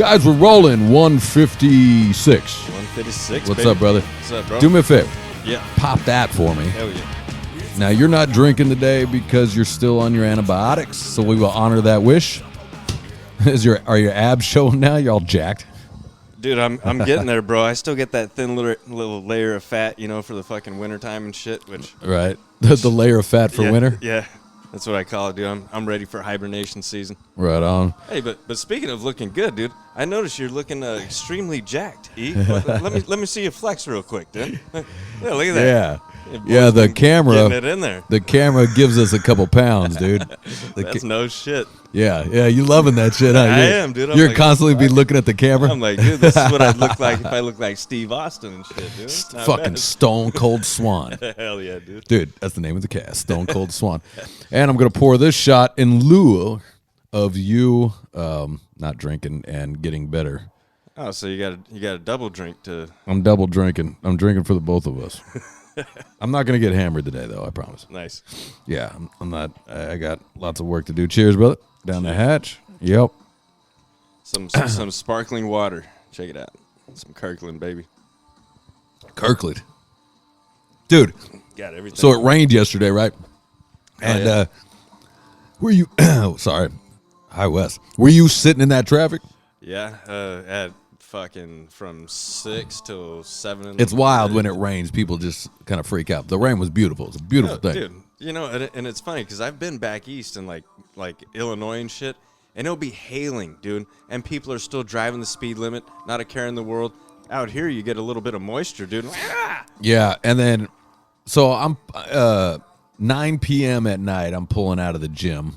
Guys, we're rolling 156. 156. What's baby. up, brother? What's up, bro? Do me a favor. Yeah. Pop that for me. Hell yeah. Now, you're not drinking today because you're still on your antibiotics, so we will honor that wish. Are your abs showing now? You're all jacked. Dude, I'm getting there, bro. I still get that thin little layer of fat, for the fucking wintertime and shit, which... Right. The layer of fat for winter? Yeah. That's what I call it, dude. I'm ready for hibernation season. Right on. Hey, but speaking of looking good, dude, I noticed you're looking extremely jacked, E. let me see you flex real quick, dude. Yeah, look at that. Yeah, the camera. Getting it in there. The camera gives us a couple pounds, dude. That's no shit. Yeah, you loving that shit, huh? I am, dude. You're constantly be looking at the camera. I'm like, dude, this is what I'd look like if I looked like Steve Austin and shit, dude. Fucking Stone Cold Swan. Hell yeah, dude. Dude, that's the name of the cast, Stone Cold Swan. And I'm going to pour this shot in lieu of you not drinking and getting better. Oh, so you got a double drink to... I'm double drinking. I'm drinking for the both of us. I'm not going to get hammered today, though, I promise. Nice. Yeah, I'm not. I got lots of work to do. Cheers, brother. Down the hatch. Yep. Some sparkling water. Check it out. Some Kirkland, baby. Kirkland. Dude. Got everything. So it rained yesterday, right? And were you... sorry. Hi, Wes. Were you sitting in that traffic? Yeah, at fucking from 6 till 7. It's wild when it rains. People just kind of freak out. The rain was beautiful. It's a beautiful thing. Dude, and it's funny because I've been back east in like Illinois and shit, and it'll be hailing, dude, and people are still driving the speed limit, not a care in the world. Out here, you get a little bit of moisture, dude. Yeah, and then, so I'm 9 p.m. at night, I'm pulling out of the gym,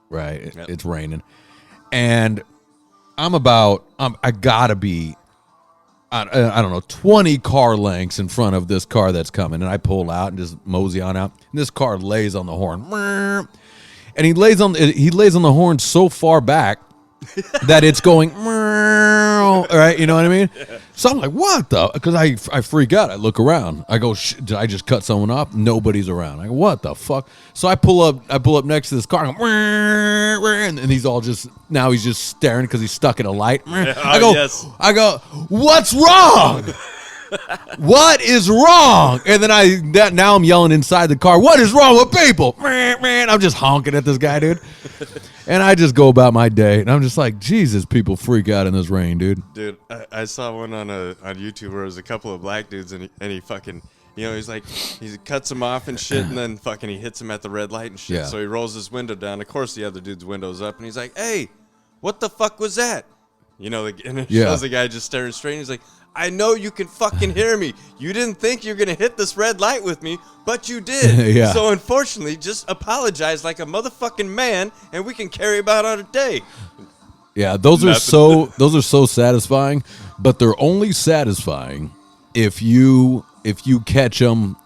right? Yep. It's raining. And I gotta be, I don't know, 20 car lengths in front of this car that's coming. And I pull out and just mosey on out. And this car lays on the horn. And he lays on the horn so far back that it's going, right? You know what I mean? Yeah. So I'm like, what the? Because I freak out. I look around. I go, did I just cut someone off? Nobody's around. I go, what the fuck? So I pull up next to this car. And he's all just, now he's just staring because he's stuck in a light. I go, what's wrong? What is wrong? And then now I'm yelling inside the car, what is wrong with people? I'm just honking at this guy, dude. And I just go about my day. And I'm just like, Jesus, people freak out in this rain, dude. Dude, I saw one on YouTube where it was a couple of black dudes and he fucking, he's like, he cuts him off and shit, and then fucking he hits him at the red light and shit. Yeah. So he rolls his window down. Of course, the other dude's window's up, and he's like, hey, what the fuck was that? And it shows the guy just staring straight, and he's like, I know you can fucking hear me. You didn't think you were going to hit this red light with me, but you did. Yeah. So unfortunately, just apologize like a motherfucking man, and we can carry about our day. Yeah, those are so satisfying, but they're only satisfying if you catch them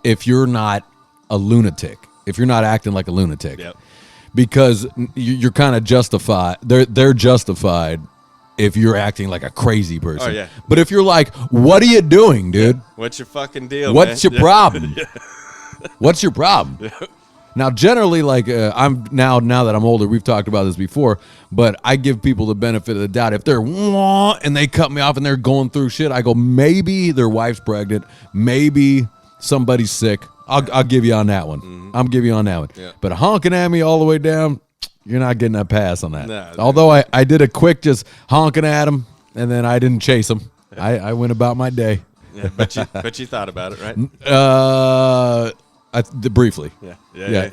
if you're not a lunatic, if you're not acting like a lunatic. Yep. Because you're kind of justified. They're justified if you're acting like a crazy person. Oh, yeah. But if you're like, what are you doing, dude? Yeah. What's your fucking deal, What's man? your problem? Yeah. What's your problem? Yeah. Now, generally, like I'm now that I'm older, we've talked about this before, but I give people the benefit of the doubt. If they're and they cut me off and they're going through shit, I go, maybe their wife's pregnant, maybe somebody's sick. I'll give you on that one. Mm-hmm. I'm give you on that one. Yeah. But honking at me all the way down, you're not getting a pass on that. Nah, although I did a quick just honking at him, and then I didn't chase him. Yeah. I went about my day. Yeah, but you thought about it, right? Briefly. Yeah.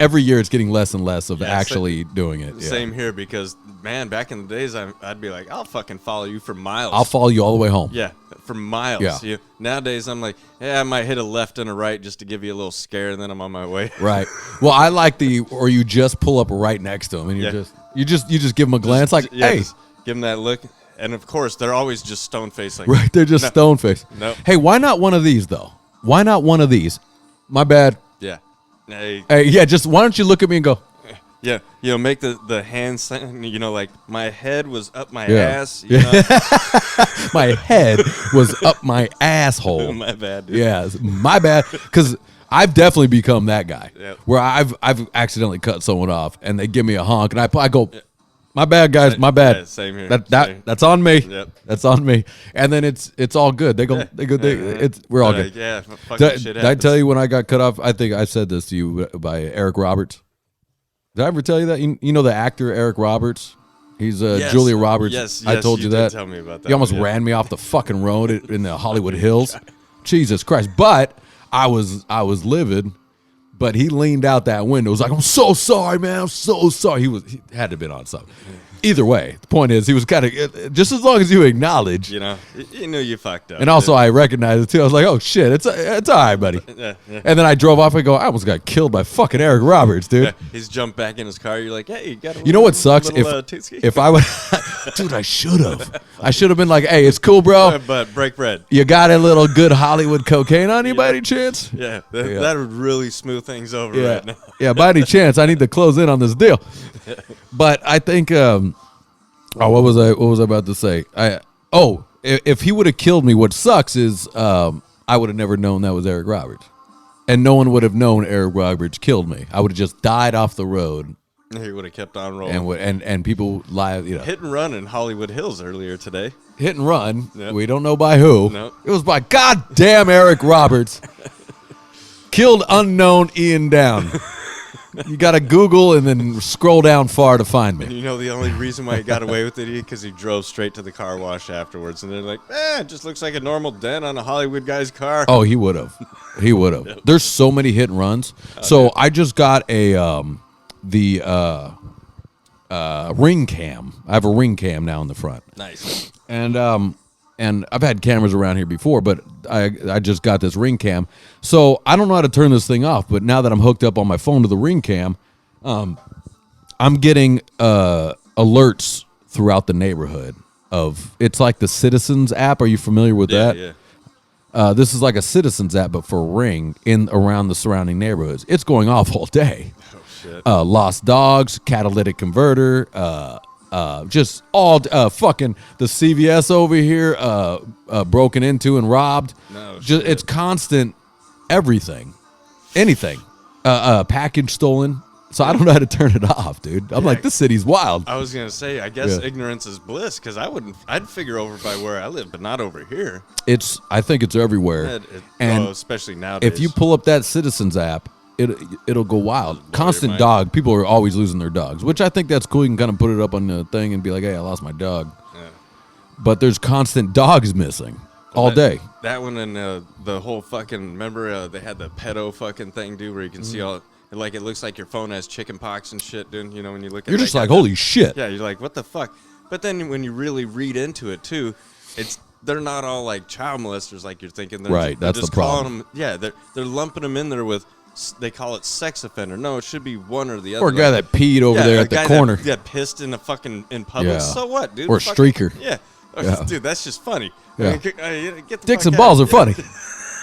Every year it's getting less and less of actually doing it. Same here, because man, back in the days I'd be like, I'll fucking follow you for miles. I'll follow you all the way home. Yeah, for miles. Yeah. Nowadays I'm like, I might hit a left and a right just to give you a little scare, and then I'm on my way. Right. Well, I like or you just pull up right next to him, and you just give him a glance, like, hey, just give him that look. And of course, they're always just stone faced. Like, right, they're just stone faced. No. Hey, why not one of these though? Why not one of these? My bad. Yeah. Hey, yeah, just why don't you look at me and go, yeah, make the hand sign, like my head was up my ass. My head was up my asshole. My bad, dude. Yeah, my bad. Because I've definitely become that guy where I've accidentally cut someone off and they give me a honk and I go, My bad, guys. My bad. Yeah, same here. That's on me. Yep. That's on me. And then it's all good. We're all good. Yeah, fucking Did, shit did I happens. tell you when I got cut off? I think I said this to you by Eric Roberts. Did I ever tell you that? You know the actor Eric Roberts? He's Yes. Julia Roberts. Yes, I told you did that. Tell me about that. He almost one, yeah. ran me off the fucking road in the Hollywood Hills. Jesus Christ! But I was livid. But he leaned out that window. Was like, "I'm so sorry, man. I'm so sorry." He had to have been on something. Either way, the point is, he was kind of just as long as you acknowledge. You know, you knew you fucked up. And also, I recognized it too. I was like, "Oh shit, it's all right, buddy." Yeah. And then I drove off. I go, "I almost got killed by fucking Eric Roberts, dude." Yeah, he's jumped back in his car. You're like, hey, you got a You know what sucks? If I would, dude, I should have. I should have been like, "Hey, it's cool, bro. But break bread. You got a little good Hollywood cocaine on you, by any chance?" Yeah, that would really smooth things over Yeah, right now. yeah. By any chance, I need to close in on this deal. But I think, what was I about to say? If he would have killed me, what sucks is I would have never known that was Eric Roberts, and no one would have known Eric Roberts killed me. I would have just died off the road, He would have kept on rolling. and people lie, Hit and run in Hollywood Hills earlier today. hit and run. Yep. We don't know by who. Nope. It was by goddamn Eric Roberts. Killed unknown Ian Down. You got to Google and then scroll down far to find me. You know the only reason why he got away with it because he drove straight to the car wash afterwards, and they're like, it just looks like a normal dent on a Hollywood guy's car. Oh, he would have. He would have. There's so many hit and runs. So I just got a ring cam. I have a ring cam now in the front. Nice. And I've had cameras around here before, but I just got this ring cam. So I don't know how to turn this thing off, but now that I'm hooked up on my phone to the ring cam, I'm getting alerts throughout the neighborhood of, it's like the Citizens app. Are you familiar with that? Yeah. This is like a Citizens app, but for Ring around the surrounding neighborhoods. It's going off all day. Oh, shit. Lost dogs, catalytic converter, just all fucking the CVS over here broken into and robbed. No just shit. it's constant everything, anything, package stolen. So I don't know how to turn it off, dude. I'm like, this city's wild. I was gonna say, I guess Yeah. ignorance is bliss, because I'd figure over by where I live, but not over here. I think it's everywhere. And especially nowadays. if you pull up that Citizens app, it'll go wild. your Constant mind. dog. People are always losing their dogs, which I think that's cool. You can kind of put it up on the thing and be like, "Hey, I lost my dog." Yeah. But there's constant dogs missing all day. That one and the whole fucking, remember they had the pedo fucking thing, dude, where you can see all, like it looks like your phone has chicken pox and shit, dude. You know, when you look at You're that just like, goddamn- holy shit. Yeah, you're like, what the fuck? But then when you really read into it too, they're not all like child molesters like you're thinking. They're Right, they're that's just the problem. calling them, yeah, they're lumping them in there with, they call it sex offender. No, it should be one or the other. Or a guy that peed over there a at the guy corner. that pissed in in public. Yeah. So what, dude? Or a Fucking- streaker. Yeah. Yeah. Dude, that's just funny. Yeah. Get the Dicks fuck and out. balls are funny.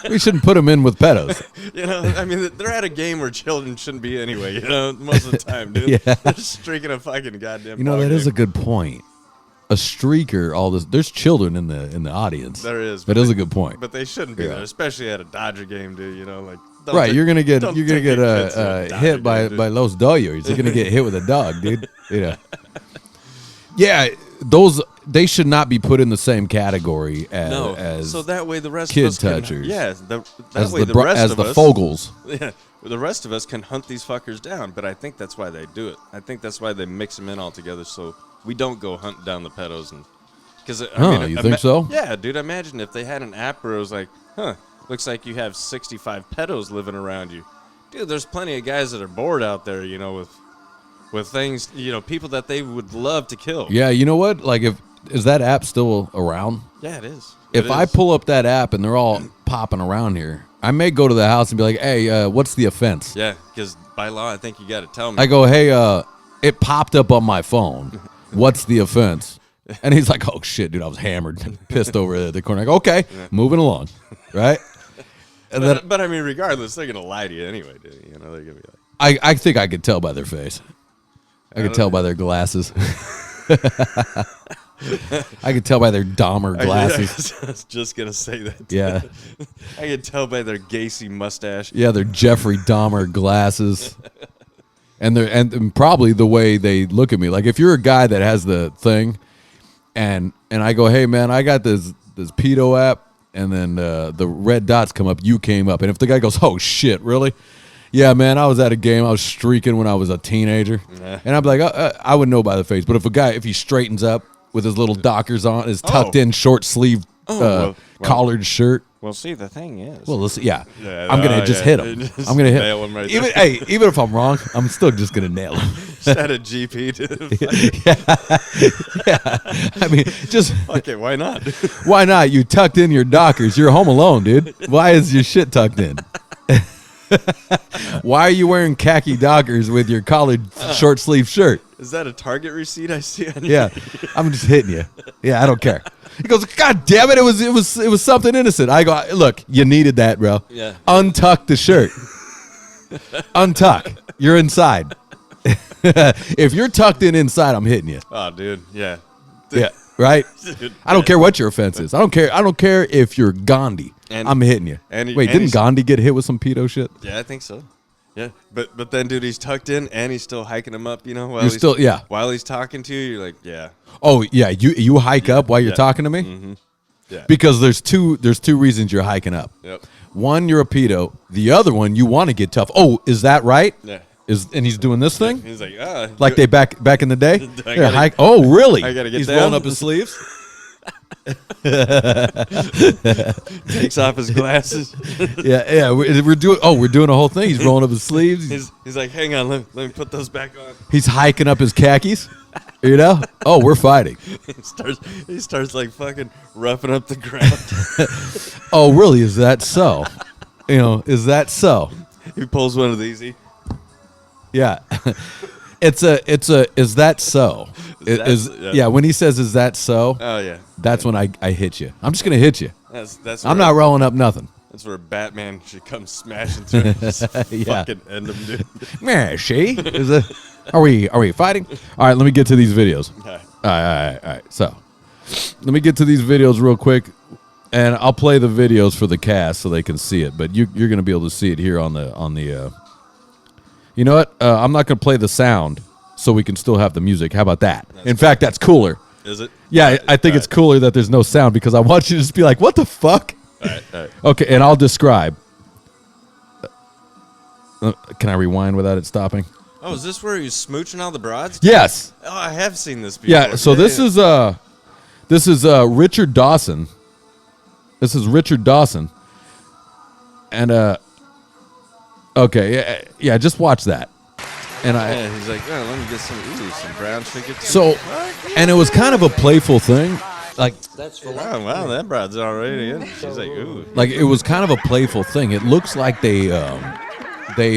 We shouldn't put them in with pedos. You know, I mean, they're at a game where children shouldn't be anyway, you know, most of the time, dude. Yeah. They're streaking a fucking goddamn You know, ball that is a game. good point. A streaker, all this. There's children in the audience. There is. That is a good point. But they shouldn't be Yeah. there, especially at a Dodger game, dude, you know, like. Right, you're gonna get don't take your kids to a Dodger hit by game, dude. Los Dodgers. You're gonna get hit with a dog, dude. Yeah, they should not be put in the same category as No, as so that way the rest kid of us touchers. Can, yeah, that as way the the rest as of the us, Fogels. Yeah, the rest of us can hunt these fuckers down, but I think that's why they do it. I think that's why they mix them in all together, so we don't go hunting down the pedos. And because You think so? Yeah, dude. Imagine if they had an app where it was like, looks like you have 65 pedos living around you, dude. There's plenty of guys that are bored out there, you know, with things, you know, people that they would love to kill. Yeah, you know what? Like, is that app still around? Yeah, it is. If It I is. pull up that app and they're all popping around here, I may go to the house and be like, "Hey, what's the offense?" Yeah, because by law, I think you got to tell me. I go, "Hey, it popped up on my phone. What's the offense?" And he's like, "Oh shit, dude, I was hammered, and pissed over at the corner." I go, "Okay, moving along, right?" And then but I mean, regardless, they're gonna lie to you anyway, dude. You know, they're gonna be like, I think I could tell by their face. I could tell by their glasses. I could tell by their Dahmer glasses. I was just gonna say that. Yeah. I could tell by their Gacy mustache. Yeah, they're Jeffrey Dahmer glasses. and probably the way they look at me. Like if you're a guy that has the thing, and I go, hey man, I got this pedo app, and then the red dots come up, you came up, and if the guy goes, oh shit, really? Yeah, man, I was at a game. I was streaking when I was a teenager, and I'd be like, I would know by the face. But if he straightens up with his little Dockers on, his tucked in short sleeve collared shirt. Well, see, the thing is. Well, listen, I'm gonna just hit him. I'm gonna nail him right even there. Even if I'm wrong, I'm still just gonna nail him. Just add a GP to yeah. I mean, just okay. Why not? Why not? You tucked in your Dockers. You're home alone, dude. Why is your shit tucked in? Why are you wearing khaki Dockers with your collared short sleeve shirt? Is that a Target receipt I see on Yeah, I'm just hitting you. Yeah, I don't care. He goes, God damn it! It was something innocent. I go, look, you needed that, bro. Yeah. Untuck the shirt. Untuck. You're inside. If you're tucked in inside, I'm hitting you. Oh, dude. Yeah. Yeah. Right. Dude, I don't care what your offense is. I don't care if you're Gandhi. I'm hitting you. Wait, didn't Gandhi get hit with some pedo shit? Yeah, I think so. Yeah, but then, dude, he's tucked in and he's still hiking him up. You know, while he's talking to you, you're like, yeah. Oh yeah, you hike up while you're talking to me. Mm-hmm. Yeah. Because there's two reasons you're hiking up. Yep. One, you're a pedo. The other one, you want to get tough. Oh, is that right? Yeah. And he's doing this thing. He's like, like they back in the day. Oh, really? I gotta get He's down. rolling up his sleeves. Takes off his glasses. yeah. We're doing a whole thing. He's rolling up his sleeves. He's like, hang on, let me put those back on. He's hiking up his khakis. You know? Oh, we're fighting. He starts like fucking roughing up the ground. Oh, really? Is that so? Is that so? He pulls one of these. Yeah. Is that so? Yeah, when he says is that so? Oh yeah. That's when I hit you. I'm just gonna hit you. I'm not rolling up nothing. That's where Batman should come smashing through and just fucking end him, dude. Yeah, she? Are we fighting? All right, let me get to these videos. All right. So, let me get to these videos real quick, and I'll play the videos for the cast so they can see it. But you're going to be able to see it here on the. You know what? I'm not going to play the sound, so we can still have the music. How about that? In fact, that's cooler. Is it? Yeah, I think it's cooler that there's no sound because I want you to just be like, "What the fuck?" All right. Okay, and I'll describe. Can I rewind without it stopping? Oh, is this where he's smooching all the broads? Yes. Oh, I have seen this before. Yeah. So this is Richard Dawson. This is Richard Dawson, and okay, yeah, just watch that. And he's like, oh, let me get some brown chicken. So, and it was kind of a playful thing. Like, wow, that broad's already in. She's like, ooh. Like, it was kind of a playful thing. It looks like they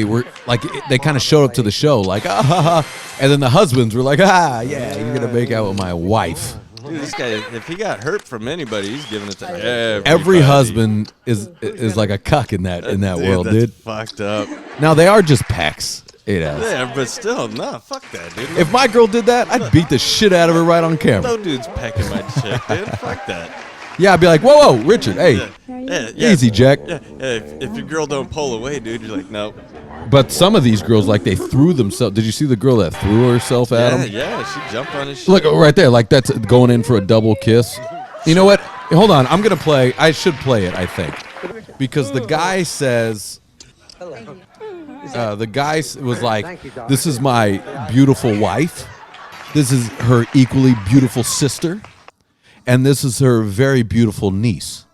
were, like, they kind of showed up to the show, like, ah, ha, ha. And then the husbands were like, yeah, you're going to make out with my wife. Dude, this guy, if he got hurt from anybody, he's giving it to everybody. Every husband is like a cuck in that world, dude. Fucked up. Now, they are just pecs. Yeah, but still, no, fuck that, dude. If my girl did that, I'd beat the shit out of her right on camera. No dude's pecking my chick, dude. Fuck that. Yeah, I'd be like, whoa, Richard, hey, easy, Jack. Yeah, if your girl don't pull away, dude, you're like, nope. But some of these girls, like, they threw themselves. Did you see the girl that threw herself at him? Yeah, she jumped on his shit. Look, right there, like that's going in for a double kiss. You know what? Hold on, I'm going to play. I should play it, I think. Because the guy says... the guy was like, this is my beautiful wife. This is her equally beautiful sister. And this is her very beautiful niece.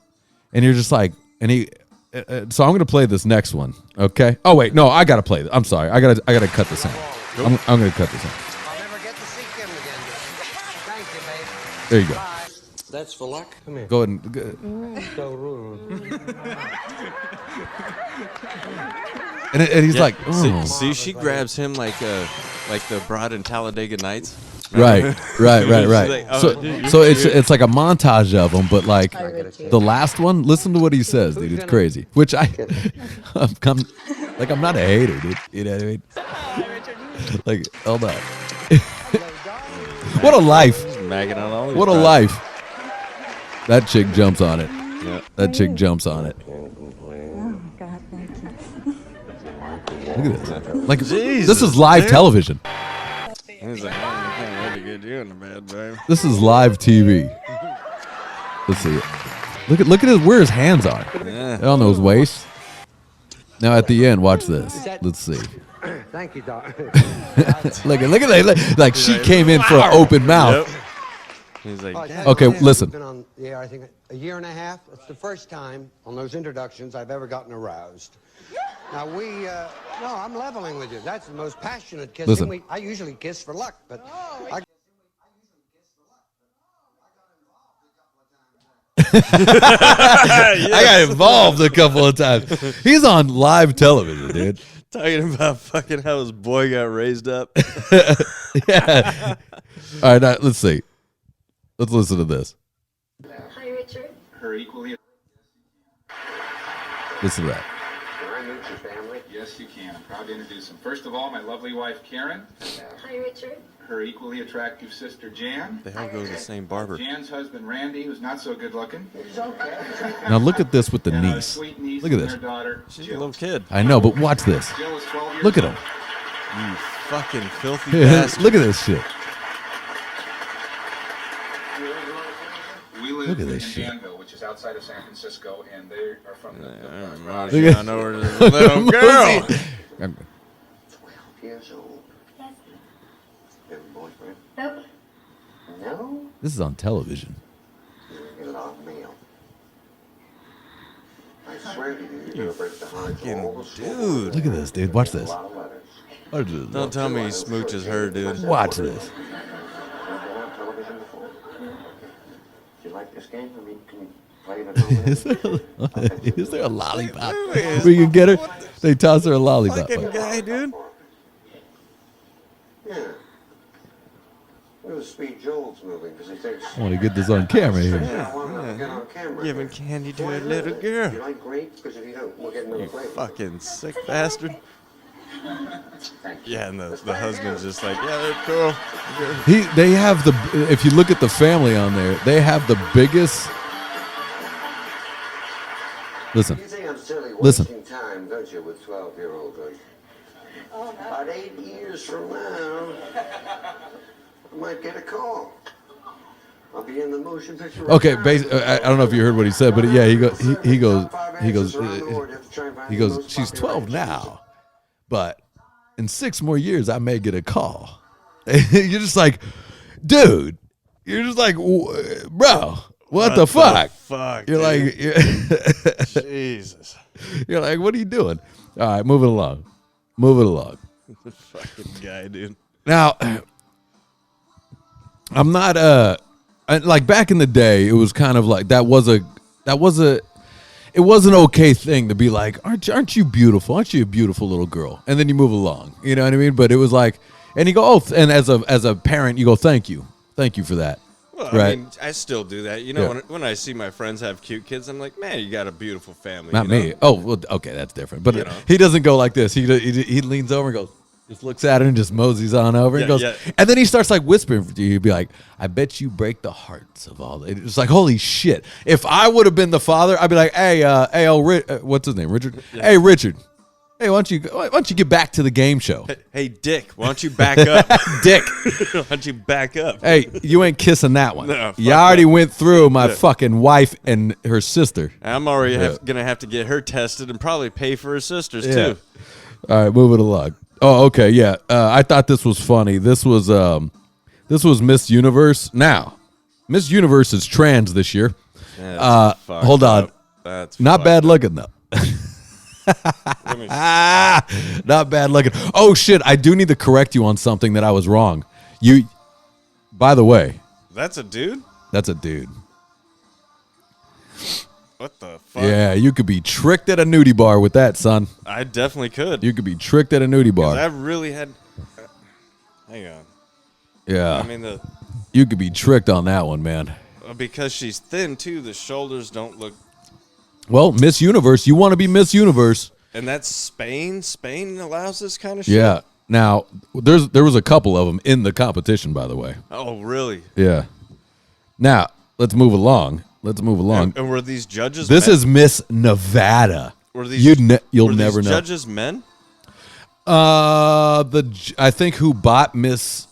And you're just like, and he, so I'm going to play this next one. Okay. Oh, wait, no, I got to play this. I'm sorry. I got to cut this out. I'm going to cut this out. I'll never get to see Kim again. Thank you, babe. There you go. That's for luck. Come here. Go ahead and. So rude. And he's like, oh. See, she grabs him like the broad in Talladega Nights. Right. Like, oh, So it's like a montage of them, but like the last one, listen to what he says, dude. It's crazy. Which I'm not a hater, dude. You know what I mean? Like, hold on. What a life. What a life. That chick jumps on it. Yeah. That chick jumps on it. Oh, God, thank you. Look at this. Like Jesus, this is live dude. television. He's like, I can't wait to get you in the bed, babe. This is live TV. Let's see it. Look at where his hands are. Yeah. On those waists. Now at the end, watch this. Let's see. Thank you, Doc. look at that. Like she came in for an open mouth. Yep. He's like, Okay, listen. Been on the air, I think, a year and a half. It's the first time on those introductions I've ever gotten aroused. Now no, I'm leveling with you. That's the most passionate kissing. Listen. I usually kiss for luck, but I I got involved a couple of times. He's on live television, dude. talking about fucking how his boy got raised up. Yeah. All right, now, let's see. Let's listen to this. Hi, Richard. Her equally. Listen to that. Can I meet your family? Yes, you can. I'm proud to introduce them. First of all, my lovely wife, Karen. Hi, Richard. Her equally attractive sister, Jan. They all go to the same barber. Jan's husband, Randy, who's not so good looking. Now look at this with the And a niece. sweet niece Look at and this. their daughter, She's a Jill. little kid. I know, but watch this. Jill is 12 years Look at old. him. You fucking filthy bastard. Look at this shit. We live Look at in this shit. Danville, which is outside of San Francisco, and they are from the I know where this little girl. 12 years old. Yes. You have a boyfriend? Nope. No? This is on television. You get a lot of mail. I swear to you, you're going to break the hearts of all the Dude. Look at this, dude. Watch A this. lot of letters. Watch this. Don't tell me he smooches her, dude. Watch this. You've been on television before? Do you like this game? I mean, can you play it at home? Is there a lollipop? We can get her. They toss her a lollipop. Fucking guy, dude. Yeah. It was Speed Joel's movie because he thinks. I want to get this on camera here. Yeah, I want to get on camera. Giving candy to a Why little not? girl. You like grapes? Because if you don't, we'll get another You flavor. fucking sick bastard. Thank you. Yeah, and the husband's just like, yeah, they're cool. They have the. If you look at the family on there, they have the biggest. Listen. You think I'm silly Listen. wasting time, don't you, with 12-year-old girls? About 8 years from now, I might get a call. I'll be in the motion picture. Okay, I don't know if you heard what he said, but yeah, he goes. She's 12 now, but in 6 more years, I may get a call. You're just like, dude. You're just like, bro. What the fuck? Fuck. You're like, Jesus. you're like, what are you doing? All right, move it along. Move it along. Fucking guy, dude. Now, I'm not like back in the day. It was kind of like it was an okay thing to be like, aren't you beautiful? Aren't you a beautiful little girl? And then you move along. You know what I mean? But it was like, and you go, oh, and as a parent, you go, thank you for that. Well, Right. I mean, I still do that. You know, Yeah. when I see my friends have cute kids, I'm like, man, you got a beautiful family. Not you know? me. Oh, well, okay, that's different. But You know. he doesn't go like this. He leans over and goes, just looks at her and just moseys on over and Yeah, goes, yeah. and then he starts like whispering to you. He'd be like, I bet you break the hearts of all. It's like, holy shit. If I would have been the father, I'd be like, hey, what's his name? Richard? Yeah. Hey, Richard. Hey, why don't you get back to the game show? Hey, Dick, why don't you back up? Dick. Why don't you back up? Hey, you ain't kissing that one. No, fuck you already that. went through my Yeah. fucking wife and her sister. I'm already Yeah. gonna have to get her tested and probably pay for her sisters Yeah. too. All right, moving along. Oh, okay, yeah. I thought this was funny. This was Miss Universe. Now, Miss Universe is trans this year. Yeah, that's fucked Hold on. up. That's Not fucked bad up. looking though. Let me- Not bad looking. Oh shit! I do need to correct you on something that I was wrong. By the way, That's a dude? that's a dude. What the fuck? Yeah, you could be tricked at a nudie bar with that, son. I definitely could. You could be tricked at a nudie bar. I really had. Hang on. Yeah, I mean, you could be tricked on that one, man. because she's thin too, the shoulders don't look. Well, Miss Universe, you want to be Miss Universe? And that's Spain. Spain allows this kind of shit. Yeah. Now, there was a couple of them in the competition, by the way. Oh, really? Yeah. Now, let's move along. And were these judges? This men? is Miss Nevada. Were these? You'll were never these know. Judges men? I think who bought Miss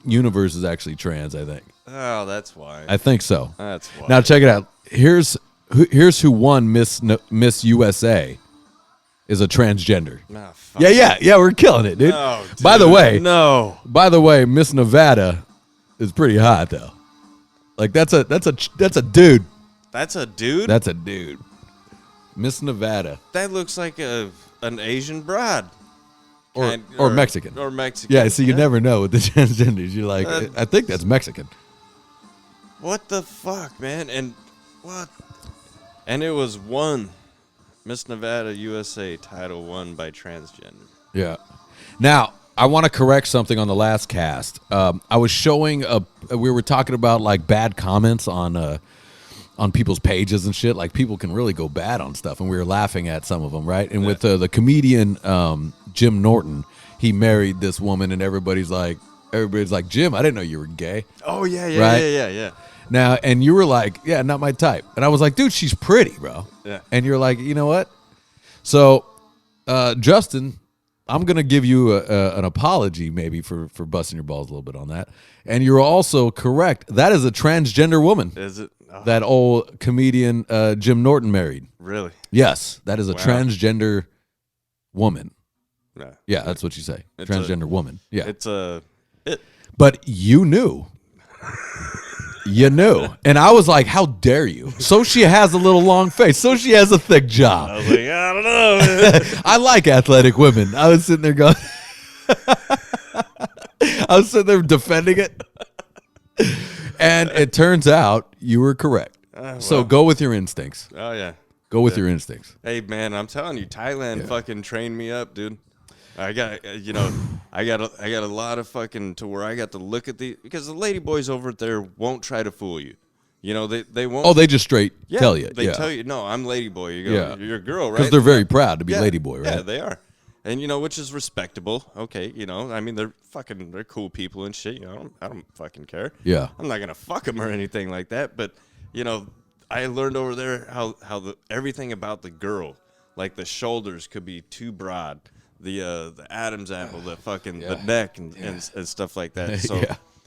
Universe is actually trans. I think. Oh, that's why. I think so. That's why. Now check it out. Here's who won Miss USA. Is a transgender. Oh, fuck. Yeah. We're killing it, dude. No, dude. By the way, no. By the way, Miss Nevada is pretty hot though. Like that's a dude. That's a dude. That's a dude. Miss Nevada. That looks like an Asian broad. Or Mexican. Or Mexican. Yeah, so you never know with the transgenders. You're like, I think that's Mexican. What the fuck, man? And what? And it was won. Miss Nevada USA title won by transgender. Yeah. Now, I want to correct something on the last cast. I was showing we were talking about like bad comments on people's pages and shit. Like people can really go bad on stuff, and we were laughing at some of them, right? And with the comedian Jim Norton, he married this woman, and everybody's like, Jim, I didn't know you were gay. Oh yeah, Right? yeah. Now, and you were like, yeah, not my type. And I was like, dude, she's pretty, bro. Yeah. And you're like, you know what? So, Justin, I'm going to give you an apology maybe for busting your balls a little bit on that. And you're also correct. That is a transgender woman. Is it? Oh, That old comedian Jim Norton married. really? Yes, that is a transgender woman. No. Yeah, that's what you say. It's Transgender woman. Yeah. It's a. But you knew. You knew. And I was like, how dare you? So she has a little long face. So she has a thick jaw. I was like, I don't know. I like athletic women. I was sitting there going, I was sitting there defending it. And it turns out you were correct. So go with your instincts. Oh yeah. Go with your instincts. Hey man, I'm telling you, Thailand fucking trained me up, dude. I got, I got a lot of fucking to where I got to look at because the lady boys over there won't try to fool you. You know, they won't. Oh, they just straight tell you. They tell you, no, I'm lady boy. You go, you're a girl, right? Because they're very proud to be lady boy, right? Yeah, they are. And which is respectable. Okay, I mean, they're cool people and shit. I don't fucking care. Yeah. I'm not gonna fuck them or anything like that. But I learned over there how everything about the girl, like the shoulders could be too broad, the Adam's apple, the fucking the neck and stuff like that. So.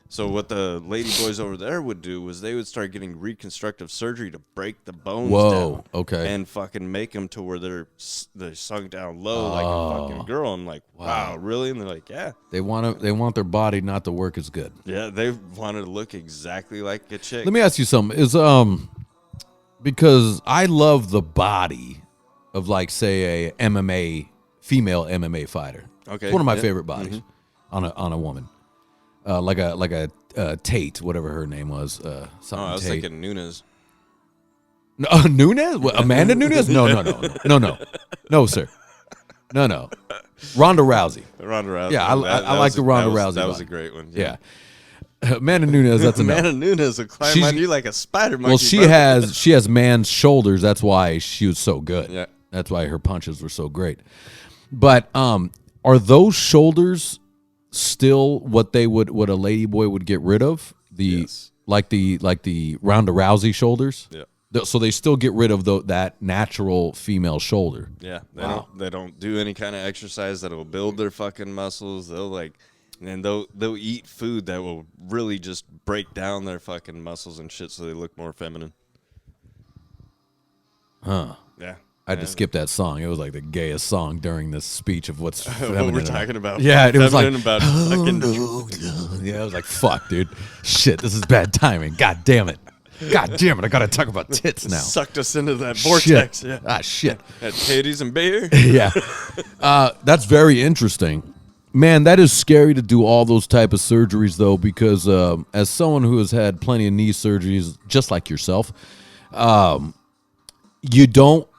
So what the lady boys over there would do was they would start getting reconstructive surgery to break the bones down. Okay. And fucking make them to where they're sunk down low like a fucking girl. I'm like, wow, really? And they're like, yeah. They want their body not to work as good. Yeah, they wanted to look exactly like a chick. Let me ask you something. Is because I love the body of like say a female MMA fighter. Okay. It's one of my favorite bodies on a woman. Like a Tate, whatever her name was. Something I was Tate. thinking Nunes. No, Nunes? What, Amanda Nunes? No, sir. No. Ronda Rousey. Ronda Rousey. Yeah, I like the Ronda Rousey. That was body. a great one. Yeah. Amanda Nunes, that's enough. Amanda Nunes will climb on you like a spider monkey. Well, she has man's shoulders. That's why she was so good. Yeah. That's why her punches were so great. But are those shoulders still what a lady boy would get rid of? Like the Ronda Rousey shoulders? Yeah. So they still get rid of that natural female shoulder. Yeah. They don't do any kind of exercise that will build their fucking muscles. They'll eat food that will really just break down their fucking muscles and shit so they look more feminine. Huh. Yeah. I had to skip that song. It was like the gayest song during this speech of what's what we're talking about. Yeah, it was like about fucking. Yeah, I was like, "Fuck, dude, shit, this is bad timing. God damn it, I gotta talk about tits now." Sucked us into that vortex. Shit. Yeah. Ah, shit. Had titties and beer. Yeah, that's very interesting, man. That is scary to do all those type of surgeries though, because as someone who has had plenty of knee surgeries, just like yourself,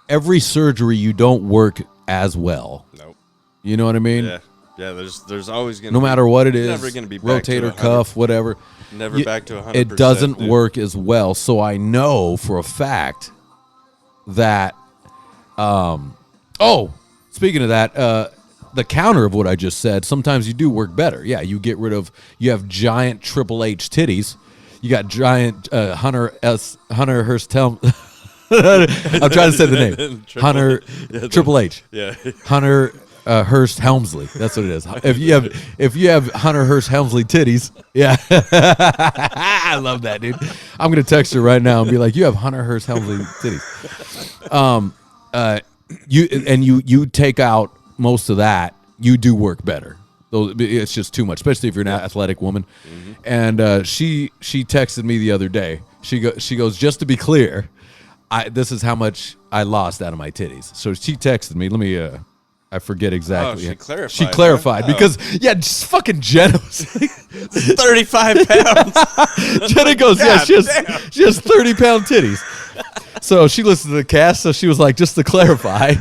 every surgery you don't work as well. Nope. You know what I mean? Yeah. There's always gonna. No matter what it is, never gonna be back rotator to cuff, whatever. Never back to 100%. It doesn't work as well. So I know for a fact that. Speaking of that, the counter of what I just said. Sometimes you do work better. Yeah, you have giant Triple H titties. You got giant Hunter Hearst. I'm trying to say the name. Triple H. Yeah. Hunter Hearst Helmsley. That's what it is. If you have Hunter Hearst Helmsley titties, yeah. I love that, dude. I'm gonna text her right now and be like, you have Hunter Hearst Helmsley titties. You take out most of that, you do work better. It's just too much, especially if you're an athletic woman. Mm-hmm. And she texted me the other day. She goes, just to be clear, this is how much I lost out of my titties. So she texted me. Let me. I forget exactly. Oh, she clarified. She clarified because just fucking Jenna was 35 pounds. Jenna goes, she has 30-pound titties. So she listened to the cast, so she was like, just to clarify.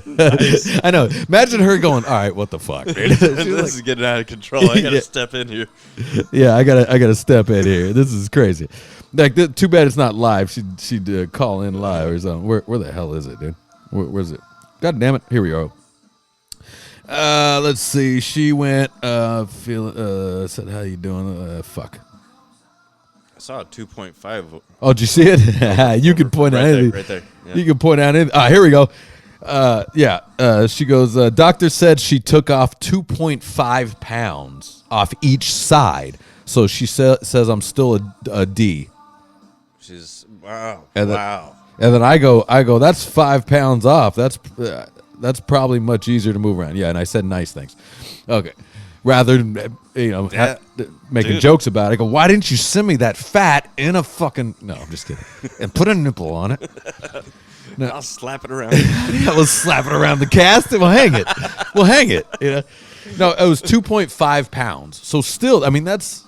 Nice. I know. Imagine her going, all right, what the fuck, dude? This is getting out of control. I gotta step in here. Yeah, I gotta step in here. This is crazy. Like, too bad it's not live. She'd call in live or something. Where the hell is it, dude? Where's it? God damn it! Here we go. Let's see. She went. Said, how you doing? Fuck. I saw a 2.5. Oh, did you see it? You can point out anything. Right there. Yeah. You can point out anything. Here we go. She goes, doctor said she took off 2.5 pounds off each side. So she says I'm still a D. She's, wow. And then, wow. And then I go, that's 5 pounds off. That's probably much easier to move around. Yeah, and I said nice things. Okay. Rather than, making jokes about it. I go, why didn't you send me that fat in a fucking... No, I'm just kidding. And put a nipple on it. No. I'll slap it around. Yeah, we'll slap it around the cast and we'll hang it. No, it was 2.5 pounds. So still, I mean, that's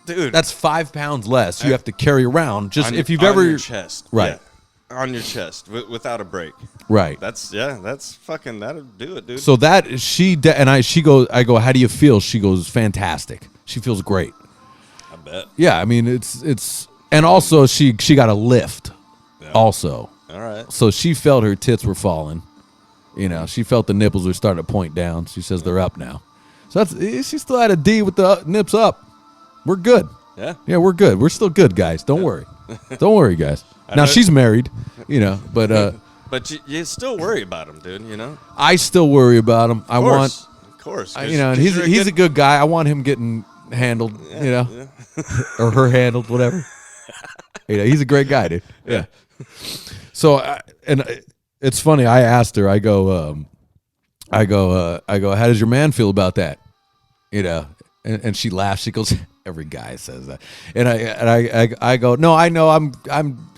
5 pounds less you have to carry around. Just if you've ever... On your chest. Right. Yeah. On your chest without a break. Right. That's fucking, that'll do it, dude. So that she goes, I go, how do you feel? She goes, fantastic. She feels great. I bet. Yeah, I mean it's and also she got a lift. Yeah. Also. All right. So she felt her tits were falling. She felt the nipples were starting to point down. She says they're up now. So she still had a D with the nips up. We're good. Yeah. Yeah, we're good. We're still good, guys. Don't worry. Don't worry, guys. Now she's married, but but you still worry about him, dude. I still worry about him. Of course. And he's a good guy. I want him getting handled, or her handled, whatever. He's a great guy, dude. Yeah. So, it's funny. I asked her. I go, how does your man feel about that? And she laughs. She goes, every guy says that. And I go, no, I know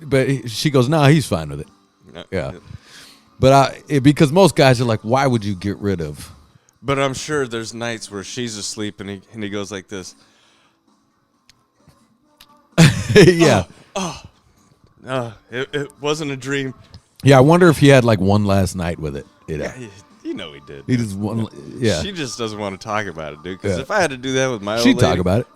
but she goes, no, he's fine with it. Yeah. But because most guys are like, why would you get rid of? But I'm sure there's nights where she's asleep and he goes like this. Yeah. It wasn't a dream. Yeah, I wonder if he had like one last night with it. Yeah, he did. He just one. Yeah. She just doesn't want to talk about it, dude. Because if I had to do that with my old she'd lady, talk about it.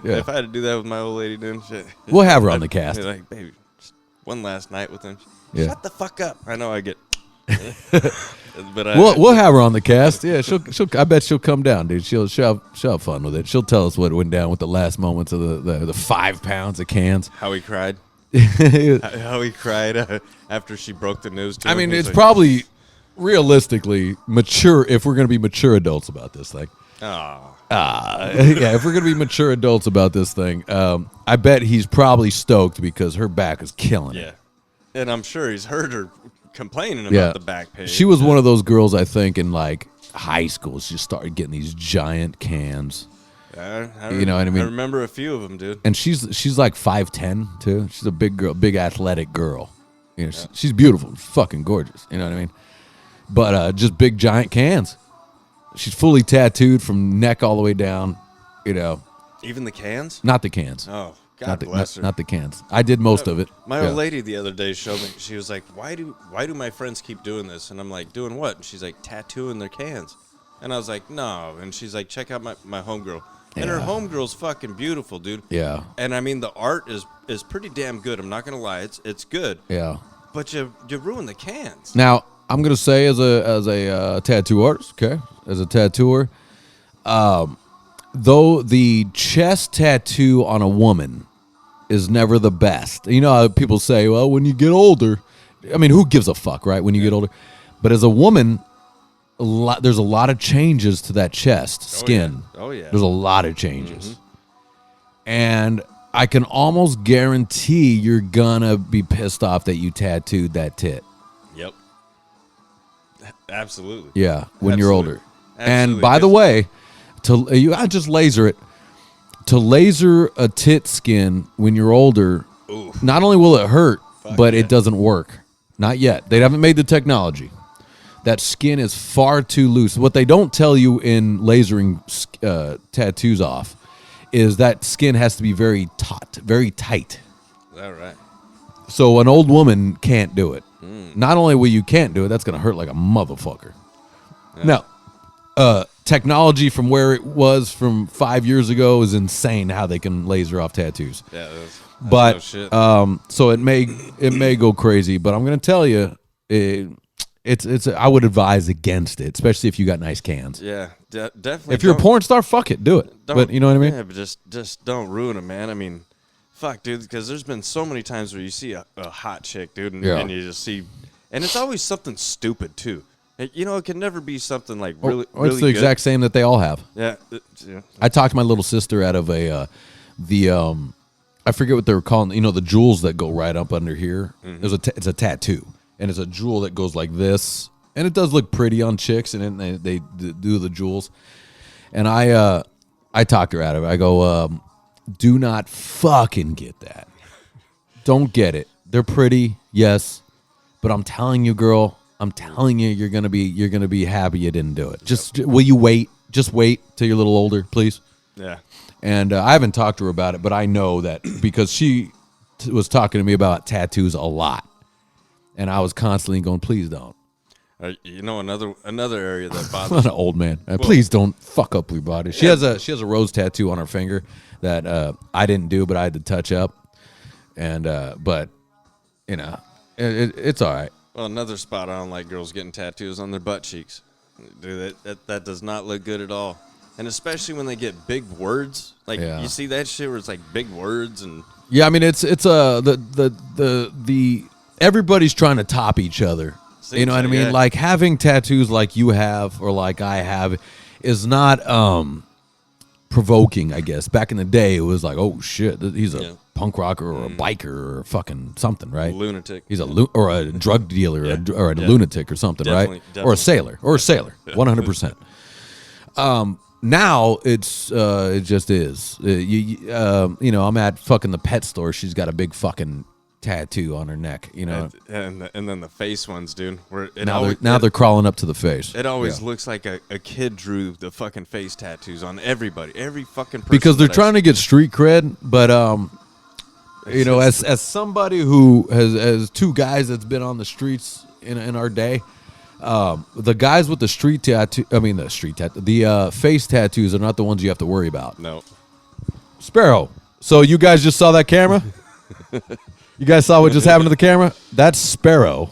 Yeah, if I had to do that with my old lady, then shit. We'll have her on the cast. Be like, baby, just one last night with him. Yeah. Shut the fuck up. I know I get. But we'll have her on the cast. Yeah, she'll. I bet she'll come down, dude. She'll have fun with it. She'll tell us what went down with the last moments of the 5 pounds of cans. How he cried. How he cried after she broke the news to him. I mean, it's probably realistically mature if we're going to be mature adults about this thing. Yeah, if we're going to be mature adults about this thing, I bet he's probably stoked because her back is killing it. Yeah, and I'm sure he's heard her complaining about the back pain. She was one of those girls, I think, in like high school. She started getting these giant cans. You know what I mean? I remember a few of them, dude. And she's like 5'10" too. She's a big girl, big athletic girl. She's beautiful, fucking gorgeous. You know what I mean? But just big giant cans. She's fully tattooed from neck all the way down. Even the cans? Not the cans. Oh, God bless her. Not the cans. I did most of it. My old lady the other day showed me. She was like, "Why do my friends keep doing this?" And I'm like, "Doing what?" And she's like, "Tattooing their cans." And I was like, "No." And she's like, "Check out my homegirl." And her homegirl's fucking beautiful, dude. Yeah. And I mean, the art is pretty damn good. I'm not gonna lie, it's good. Yeah. But you ruin the cans. Now I'm gonna say as a tattoo artist, okay, as a tattooer, though the chest tattoo on a woman is never the best. You know how people say, well, when you get older, I mean, who gives a fuck, right? When you get older, but as a woman, there's a lot of changes to that chest skin. Oh yeah. There's a lot of changes. And I can almost guarantee you're gonna be pissed off that you tattooed that tit. Yep. Absolutely. Yeah, when you're older. Absolutely. And by the way, I just laser it. To laser a tit skin when you're older, not only will it hurt, but it doesn't work. Not yet. They haven't made the technology. That skin is far too loose. What they don't tell you in lasering tattoos off is that skin has to be very taut, very tight. All right. So an old woman can't do it. Not only will you can't do it, that's going to hurt like a motherfucker. Yeah. Now, technology from where it was from 5 years ago is insane how they can laser off tattoos. Yeah, that's but no shit. So it may go crazy, but I'm going to tell you, it's I would advise against it, especially if you got nice cans. Yeah, definitely. If you're a porn star, fuck it, do it. But you know what I mean? Yeah, but just don't ruin it, man. I mean, fuck, dude, because there's been so many times where you see a hot chick, dude, and you just see, and it's always something stupid too. You know, it can never be something like really. It's the exact same that they all have. Yeah. I talked my little sister out of I forget what they were calling. You know, the jewels that go right up under here. It's a tattoo, and it's a jewel that goes like this, and it does look pretty on chicks, and they do the jewels. And I talked her out of it. I go, do not fucking get that. Don't get it. They're pretty, yes, but I'm telling you, girl. I'm telling you, you're gonna be happy you didn't do it. Will you wait? Just wait till you're a little older, please. Yeah. And I haven't talked to her about it, but I know that because she was talking to me about tattoos a lot, and I was constantly going, "Please don't." You know, another area that I'm bothers not an old man. Please don't fuck up your body. She has a rose tattoo on her finger that I didn't do, but I had to touch up. And but you know, it's all right. Well, another spot I don't like girls getting tattoos on their butt cheeks. Dude, that does not look good at all. And especially when they get big words. Like, you see that shit where it's like big words and... Yeah, I mean, it's the everybody's trying to top each other. You know what I mean? Yeah. Like, having tattoos like you have or like I have is not provoking, I guess. Back in the day, it was like, oh, shit, he's a punk rocker or a biker or fucking something, right? Lunatic. He's or a drug dealer or a lunatic or something, right? Definitely. Or a sailor. 100%. Now it just is. You know, I'm at fucking the pet store. She's got a big fucking tattoo on her neck. You know, and then the face ones, dude. Where they're crawling up to the face. It always looks like a kid drew the fucking face tattoos on everybody, every fucking person. Because they're trying to get street cred, but you know, as somebody who has two guys that's been on the streets in our day. The guys with the the face tattoos are not the ones you have to worry about. No. Sparrow. So you guys just saw that camera? You guys saw what just happened to the camera? That's Sparrow.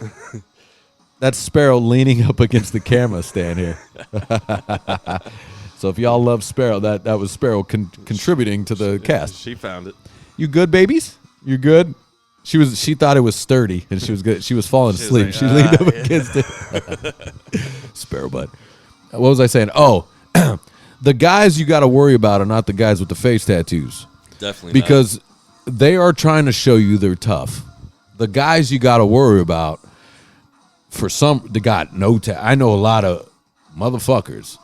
That's Sparrow leaning up against the camera stand here. So if y'all love Sparrow, that was Sparrow contributing to the cast. She found it. You good, babies? You good? She thought it was sturdy, and she was good. She was falling asleep. Like, she leaned up against it. Sparrow butt. What was I saying? Oh, the guys you got to worry about are not the guys with the face tattoos. Definitely because they are trying to show you they're tough. The guys you got to worry about, they got no I know a lot of motherfuckers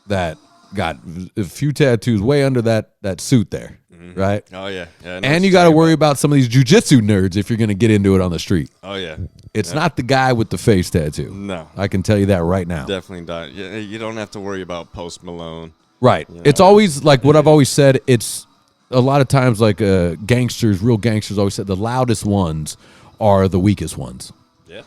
that got a few tattoos way under that suit there. Right? Oh, yeah. And you got to worry about some of these jujitsu nerds if you're going to get into it on the street. Oh, yeah. It's not the guy with the face tattoo. No. I can tell you that right now. Definitely not. You don't have to worry about Post Malone. Right. You know? It's always like what I've always said. It's a lot of times like real gangsters always said the loudest ones are the weakest ones. Yeah.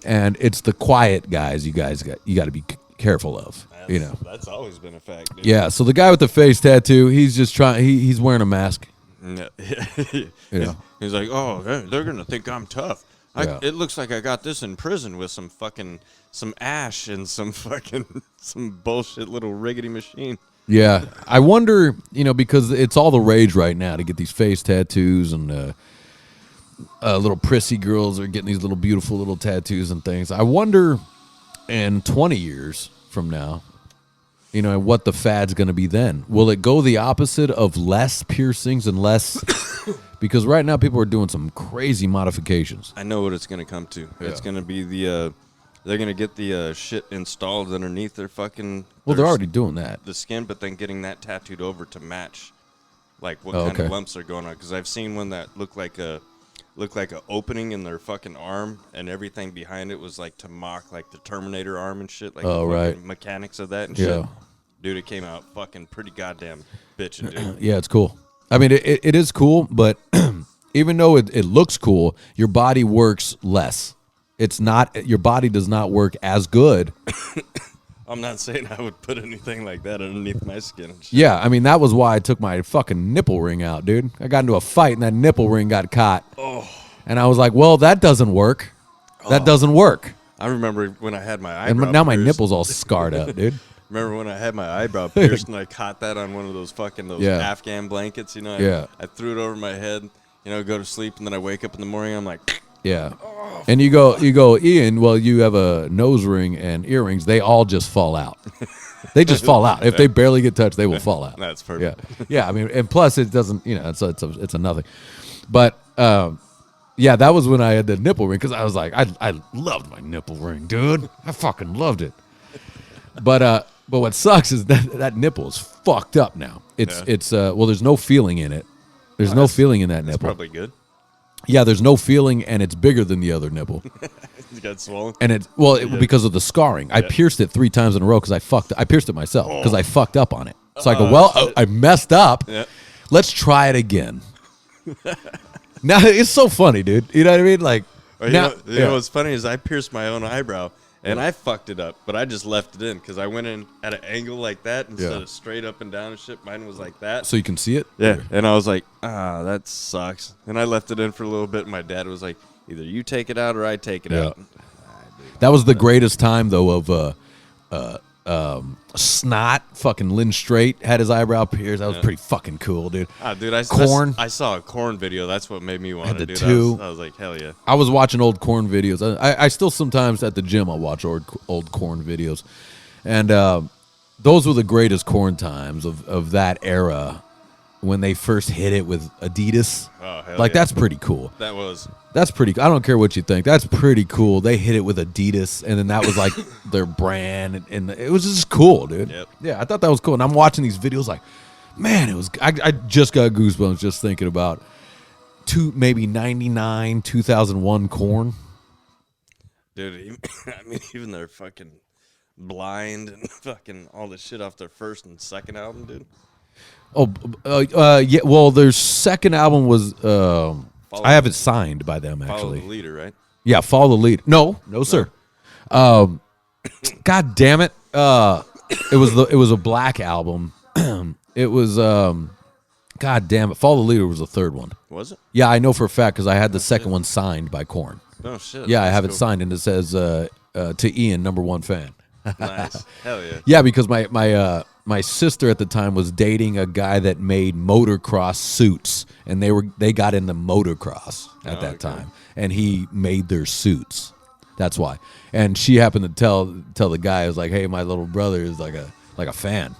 And it's the quiet guys you got to be careful of. That's always been a fact, dude. Yeah, so the guy with the face tattoo, he's just trying. He's wearing a mask. Yeah. He's like, oh, they're gonna think I'm tough. It looks like I got this in prison with some ash and some bullshit little riggedy machine. Yeah, I wonder, because it's all the rage right now to get these face tattoos, and little prissy girls are getting these little beautiful little tattoos and things. I wonder in 20 years from now, you know, and what the fad's going to be then. Will it go the opposite of less piercings and less? Because right now people are doing some crazy modifications. I know what it's going to come to. Yeah. It's going to be the they're going to get the shit installed underneath their fucking. Well, they're already doing that. The skin, but then getting that tattooed over to match, like what kind of lumps are going on. Because I've seen one that looked like a opening in their fucking arm, and everything behind it was like to mock like the Terminator arm and shit. Like the mechanics of that and shit. Dude, it came out fucking pretty goddamn bitchin', dude. Yeah, it's cool. I mean, it is cool, but even though it looks cool, your body works less. It's not, your body does not work as good. I'm not saying I would put anything like that underneath my skin and shit. Yeah, I mean, that was why I took my fucking nipple ring out, dude. I got into a fight and that nipple ring got caught. Oh. And I was like, well, that doesn't work. That doesn't work. I remember when I had my eyebrow and now my pierced. nipple's all scarred up, dude. Remember when I had my eyebrow pierced and I caught that on one of those fucking Afghan blankets, you know? I threw it over my head, you know, go to sleep, and then I wake up in the morning, I'm like... Yeah. And you go, Ian, well, you have a nose ring and earrings, they all just fall out. They just fall out. If they barely get touched, they will fall out. That's perfect. Yeah. Yeah, I mean, and plus it doesn't, you know, it's a nothing. But, yeah, that was when I had the nipple ring, because I was like, I loved my nipple ring, dude. I fucking loved it. But what sucks is that nipple is fucked up now. It's well, there's no feeling in it. There's no feeling in that nipple. That's probably good. Yeah, there's no feeling, and it's bigger than the other nipple. You got swollen? And because of the scarring. I pierced it 3 times in a row because I pierced it myself because I fucked up on it. So I go, I messed up. Yeah. Let's try it again. Now, it's so funny, dude. You know what I mean? Like, you know what's funny is I pierced my own eyebrow. And I fucked it up, but I just left it in because I went in at an angle like that instead of straight up and down and shit. Mine was like that. So you can see it? Yeah. And I was like, that sucks. And I left it in for a little bit. And my dad was like, either you take it out or I take it out. That was the greatest time, though, of Snot, fucking Lynn Straight had his eyebrow pierced. That was pretty fucking cool, dude. Dude, I saw a Corn video. That's what made me want to do that. I was like, hell yeah. I was watching old Corn videos. I still sometimes at the gym I'll watch old Corn videos. And those were the greatest Corn times of that era when they first hit it with Adidas. Oh, hell like, that's pretty cool. That's pretty cool. I don't care what you think. That's pretty cool. They hit it with Adidas, and then that was like their brand, and it was just cool, dude. Yep. Yeah, I thought that was cool. And I'm watching these videos like, man, it was. I just got goosebumps just thinking about maybe 99, 2001 Corn. Dude, I mean, even their fucking Blind and fucking all the shit off their first and second album, dude. Yeah. Well, their second album was. I have it signed by them, actually. Follow the Leader, right? Yeah, Follow the Leader. No, sir. God damn it! It was a black album. It was God damn it! Follow the Leader was the third one. Was it? Yeah, I know for a fact because I had the second one signed by Korn. Oh shit! Yeah, I have it signed, and it says to Ian, #1 fan. Nice. Hell yeah. Yeah, because my sister at the time was dating a guy that made motocross suits, and they got into motocross at that time, and he made their suits. That's why. And she happened to tell the guy, I was like, hey, my little brother is like a fan,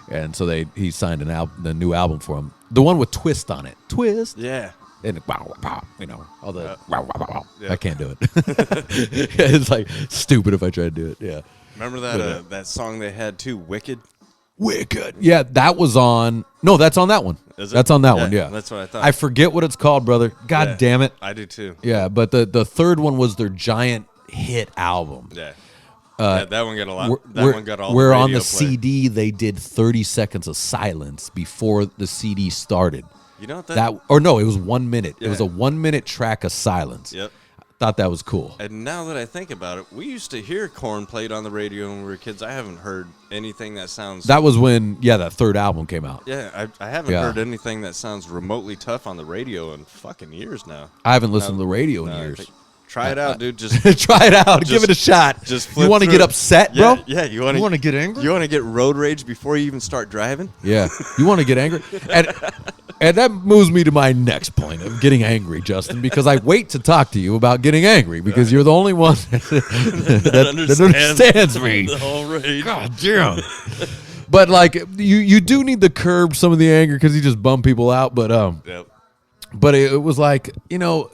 and so he signed the new album for him, the one with Twist on it. Twist. Yeah. And you know, all the yeah. I can't do it. It's like stupid if I try to do it. Yeah. Remember that song they had too, Wicked? Wicked. Yeah, that was on. No, that's on that one. Is it? That's on that one. Yeah, that's what I thought. I forget what it's called, brother. God damn it. I do too. Yeah, but the third one was their giant hit album. Yeah. That one got a lot. That one got all. Where the on the play. CD they did 30 seconds of silence before the CD started. You know what it was 1 minute. Yeah. It was a 1 minute track of silence. Yep. Thought that was cool. And now that I think about it, we used to hear Korn played on the radio when we were kids. I haven't heard anything that sounds... That was when, that third album came out. Yeah, I haven't heard anything that sounds remotely tough on the radio in fucking years now. I haven't listened to the radio in years. Try it out, dude. Just try it out. Give it a shot. Just flip You want to get upset, bro? Yeah. You want to get angry? You want to get road rage before you even start driving? Yeah. You want to get angry? And that moves me to my next point of getting angry, Justin, because I wait to talk to you about getting angry because you're the only one that understands me. The whole rage. God damn. But like you do need to curb some of the anger because you just bum people out. But Yep. but it was like, Jenna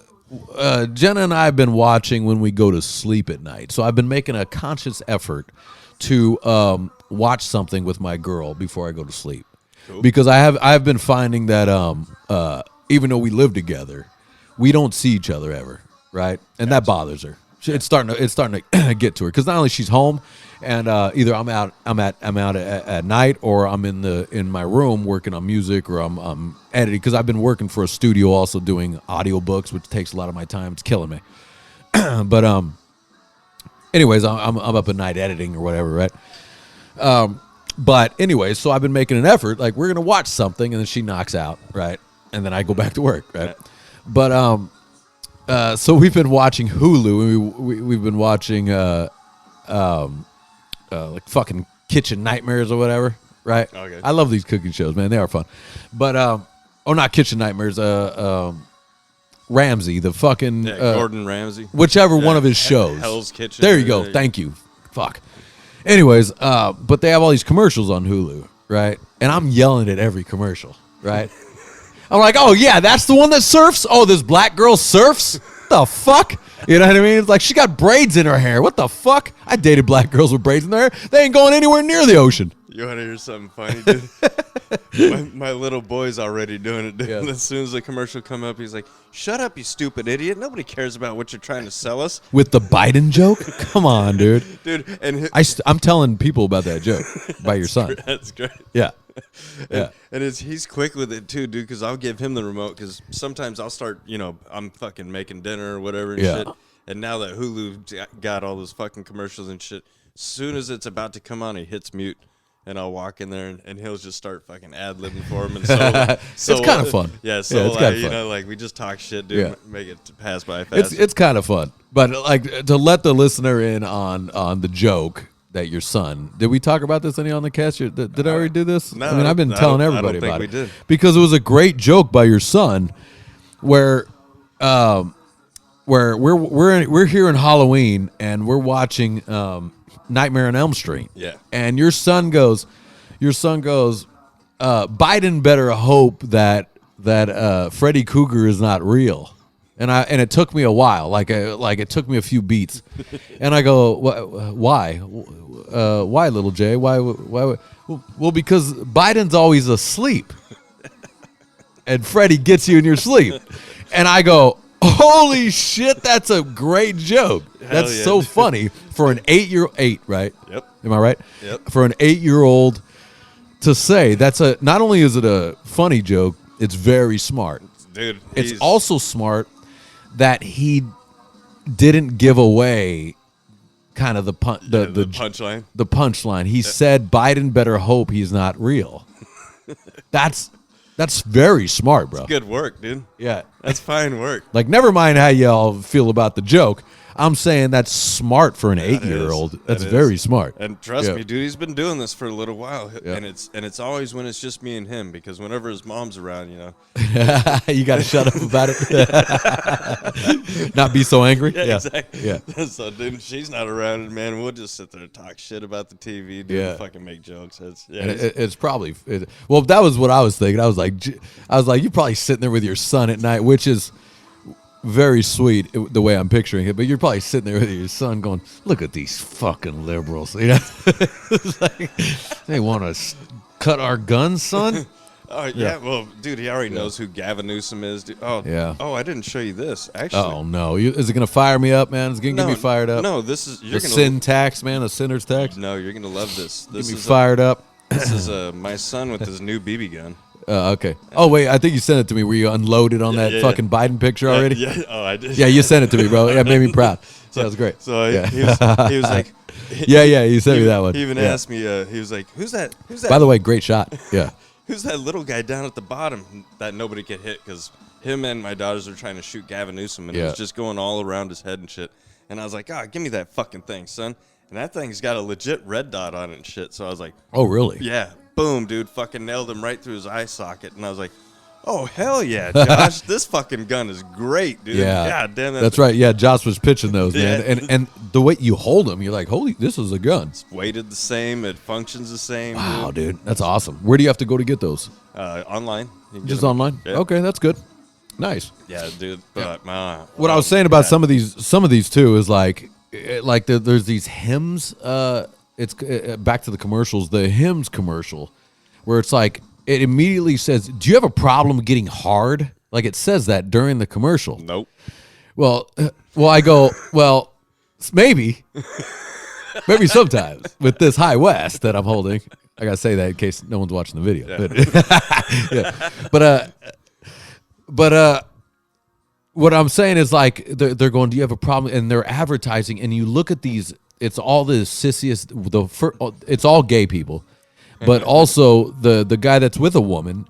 and I have been watching when we go to sleep at night. So I've been making a conscious effort to watch something with my girl before I go to sleep. Cool. Because I've been finding that even though we live together, we don't see each other ever, right? And that bothers her. It's starting to get to her because not only she's home, and either I'm out at night, or I'm in my room working on music, or I'm editing because I've been working for a studio also doing audiobooks, which takes a lot of my time. It's killing me. But anyways, I'm up at night editing or whatever, right? But anyways, so I've been making an effort. Like, we're gonna watch something, and then she knocks out, right? And then I go back to work, right? But so we've been watching Hulu. We've been watching like fucking Kitchen Nightmares or whatever, right? Okay. I love these cooking shows, man. They are fun. But not Kitchen Nightmares. Ramsay, the fucking Gordon Ramsay, whichever one of his shows. Hell's Kitchen. There you go. Thank you. Fuck. Anyways, but they have all these commercials on Hulu, right? And I'm yelling at every commercial, right? I'm like, oh yeah, that's the one that surfs. Oh, this black girl surfs. The fuck? You know what I mean? It's like she got braids in her hair. What the fuck? I dated black girls with braids in their hair. They ain't going anywhere near the ocean. You want to hear something funny, dude? my little boy's already doing it, dude. Yeah. As soon as the commercial come up, he's like, "Shut up, you stupid idiot! Nobody cares about what you're trying to sell us." With the Biden joke? Come on, dude. Dude, and I'm telling people about that joke by your son. that's great. Yeah. Yeah. And he's quick with it too, dude, because I'll give him the remote because sometimes I'll start, I'm fucking making dinner or whatever and shit. And now that Hulu got all those fucking commercials and shit, as soon as it's about to come on, he hits mute. And I'll walk in there and he'll just start fucking ad-libbing for him. And so it's kind of fun. Yeah, so it's like, fun. like we just talk shit, dude, Yeah. make it pass by fast. It's kind of fun. But like to let the listener in on the joke that your son, did we talk about this any on the cast? Did I already do this? No, I mean, I've been telling everybody I don't think about we it. did. Because it was a great joke by your son where we're here in Halloween and we're watching Nightmare on Elm Street. Yeah. And your son goes, Biden better hope that Freddy Krueger is not real. And it took me a while, like it took me a few beats, and I go, why, little Jay, why? Well, because Biden's always asleep, and Freddy gets you in your sleep, and I go, holy shit, that's a great joke. That's yeah, so dude. funny for an 8, right? Yep. Am I right? Yep. For an 8-year-old to say not only is it a funny joke, it's very smart. Dude, It's also smart that he didn't give away kind of the punchline. The punchline. He said Biden better hope he's not real. That's very smart, bro. Good work, dude. Yeah. That's fine work. Like, never mind how y'all feel about the joke. I'm saying that's smart for an 8-year-old. That's very smart. And trust Yeah. me, dude, he's been doing this for a little while, Yeah. and it's always when it's just me and him, because whenever his mom's around, You got to shut up about it. Not be so angry. Yeah, exactly. Yeah. So, dude, she's not around, and man, we'll just sit there and talk shit about the TV, dude, and fucking make jokes. It's probably well. That was what I was thinking. I was like, you're probably sitting there with your son at night, which is very sweet the way I'm picturing it. But you're probably sitting there with your son, going, "Look at these fucking liberals." You know, it's like, they want to cut our guns, son. Oh yeah, well, dude, he already knows who Gavin Newsom is. Dude. Oh Yeah. Oh, I didn't show you this actually. Oh no, is it gonna fire me up, man? Is it gonna get me fired up? No, this is the sin tax, man. The sinner's tax. No, you're gonna love this. This Get me is fired up. This is my son with his new BB gun. Okay. Oh wait, I think you sent it to me. Were you unloaded on that fucking Biden picture already? Yeah. Oh, I did. Yeah, you sent it to me, bro. That made me proud. So, that was great. So yeah. he was like, yeah, you sent me that one. He even asked me. He was like, "Who's that? Who's that?" By the way, great shot. Yeah. Who's that little guy down at the bottom that nobody could hit? Because him and my daughters are trying to shoot Gavin Newsom, and it was just going all around his head and shit. And I was like, give me that fucking thing, son. And that thing's got a legit red dot on it and shit. So I was like, oh, really? yeah. Boom, dude. Fucking nailed him right through his eye socket. And I was like, Oh, hell yeah, Josh. This fucking gun is great, dude. Yeah. God damn it. That's right. Yeah, Josh was pitching those, man. Yeah. And the way you hold them, you're like, holy, this is a gun. It's weighted the same. It functions the same. Wow, dude. That's awesome. Where do you have to go to get those? Online. You can get Just them. online? Yeah. Okay, that's good. Nice. Yeah, dude. But, What I was saying about some of these too is like there's these hymns. It's back to the commercials. The hymns commercial, where it's like it immediately says, "Do you have a problem getting hard?" Like it says that during the commercial. Nope. Well, I go, well, maybe sometimes with this High West that I'm holding. I gotta say that in case no one's watching the video. Yeah. But what I'm saying is like they're going, do you have a problem? And they're advertising, and you look at these. It's all the sissiest. It's all gay people, but also the guy that's with a woman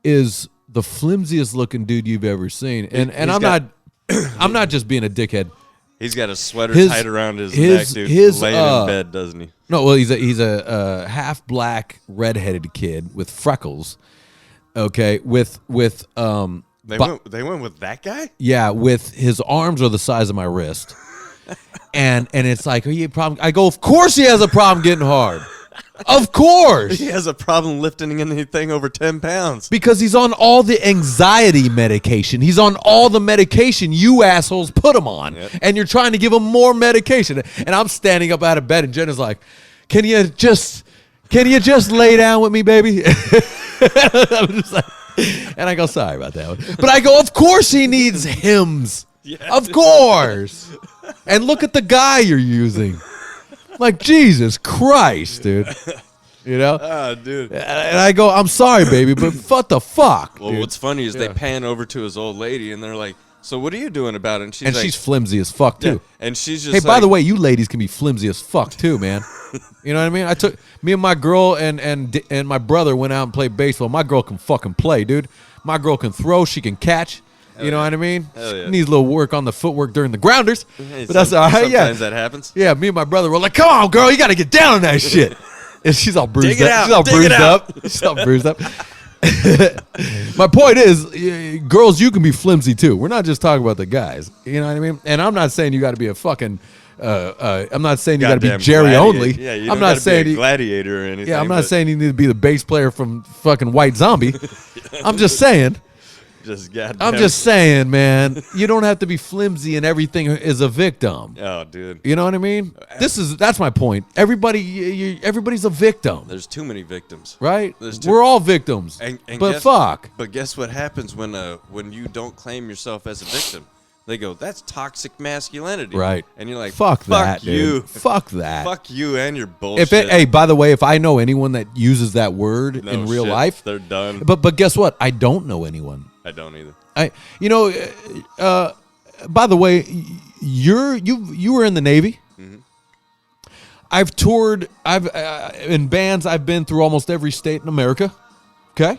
is the flimsiest looking dude you've ever seen. And I'm not just being a dickhead. He's got a sweater tied around his neck, dude. Laying in bed, doesn't he? No, well, he's a half black redheaded kid with freckles. Okay, with They went with that guy? yeah, with his arms are the size of my wrist. and it's like, are you a problem? I go, of course he has a problem getting hard. Of course. He has a problem lifting anything over 10 pounds. Because he's on all the anxiety medication. He's on all the medication you assholes put him on. Yep. And you're trying to give him more medication. And I'm standing up out of bed, and Jenna's like, can you just lay down with me, baby? I'm just like, and I go, sorry about that one. But I go, of course he needs hymns. Yeah, of course. And look at the guy you're using. Like, Jesus Christ, dude. You know? Ah, dude. And I go, I'm sorry, baby, but what the fuck? Well, dude? what's funny is they pan over to his old lady, and they're like, so what are you doing about it? And she's like, she's flimsy as fuck, too. yeah. And she's just Hey, like, by the way, you ladies can be flimsy as fuck, too, man. You know what I mean? I took me and my girl and my brother went out and played baseball. My girl can fucking play, dude. My girl can throw. She can catch. You know what I mean? Hell yeah. Needs a little work on the footwork during the grounders. Hey, But that's all right. Yeah. Sometimes that happens. Yeah, me and my brother were like, come on, girl, you got to get down on that shit. And she's all bruised Dig it up. out, She's all dig bruised it up. She's all bruised up. My point is, girls, you can be flimsy too. We're not just talking about the guys. You know what I mean? And I'm not saying you got to be a fucking. I'm not saying you got to be Goddamn Jerry gladiator. only. Yeah, you I'm don't not gotta saying be a you- gladiator or anything. Yeah, I'm not but saying you need to be the bass player from fucking White Zombie. I'm just saying. Just goddamn. I'm just saying, man. You don't have to be flimsy and everything is a victim. Oh, dude. You know what I mean? That's my point. Everybody's a victim, There's too many victims. right? There's We're all victims. And but guess, fuck. But guess what happens when you don't claim yourself as a victim? They go, that's toxic masculinity. Right. And you're like, Fuck that, you. dude. Fuck that. Fuck you and your bullshit. Hey, by the way, if I know anyone that uses that word No in real shit, life, they're done. But guess what? I don't know anyone. I don't either. By the way, you were in the Navy. Mm-hmm. I've toured. In bands. I've been through almost every state in America. Okay,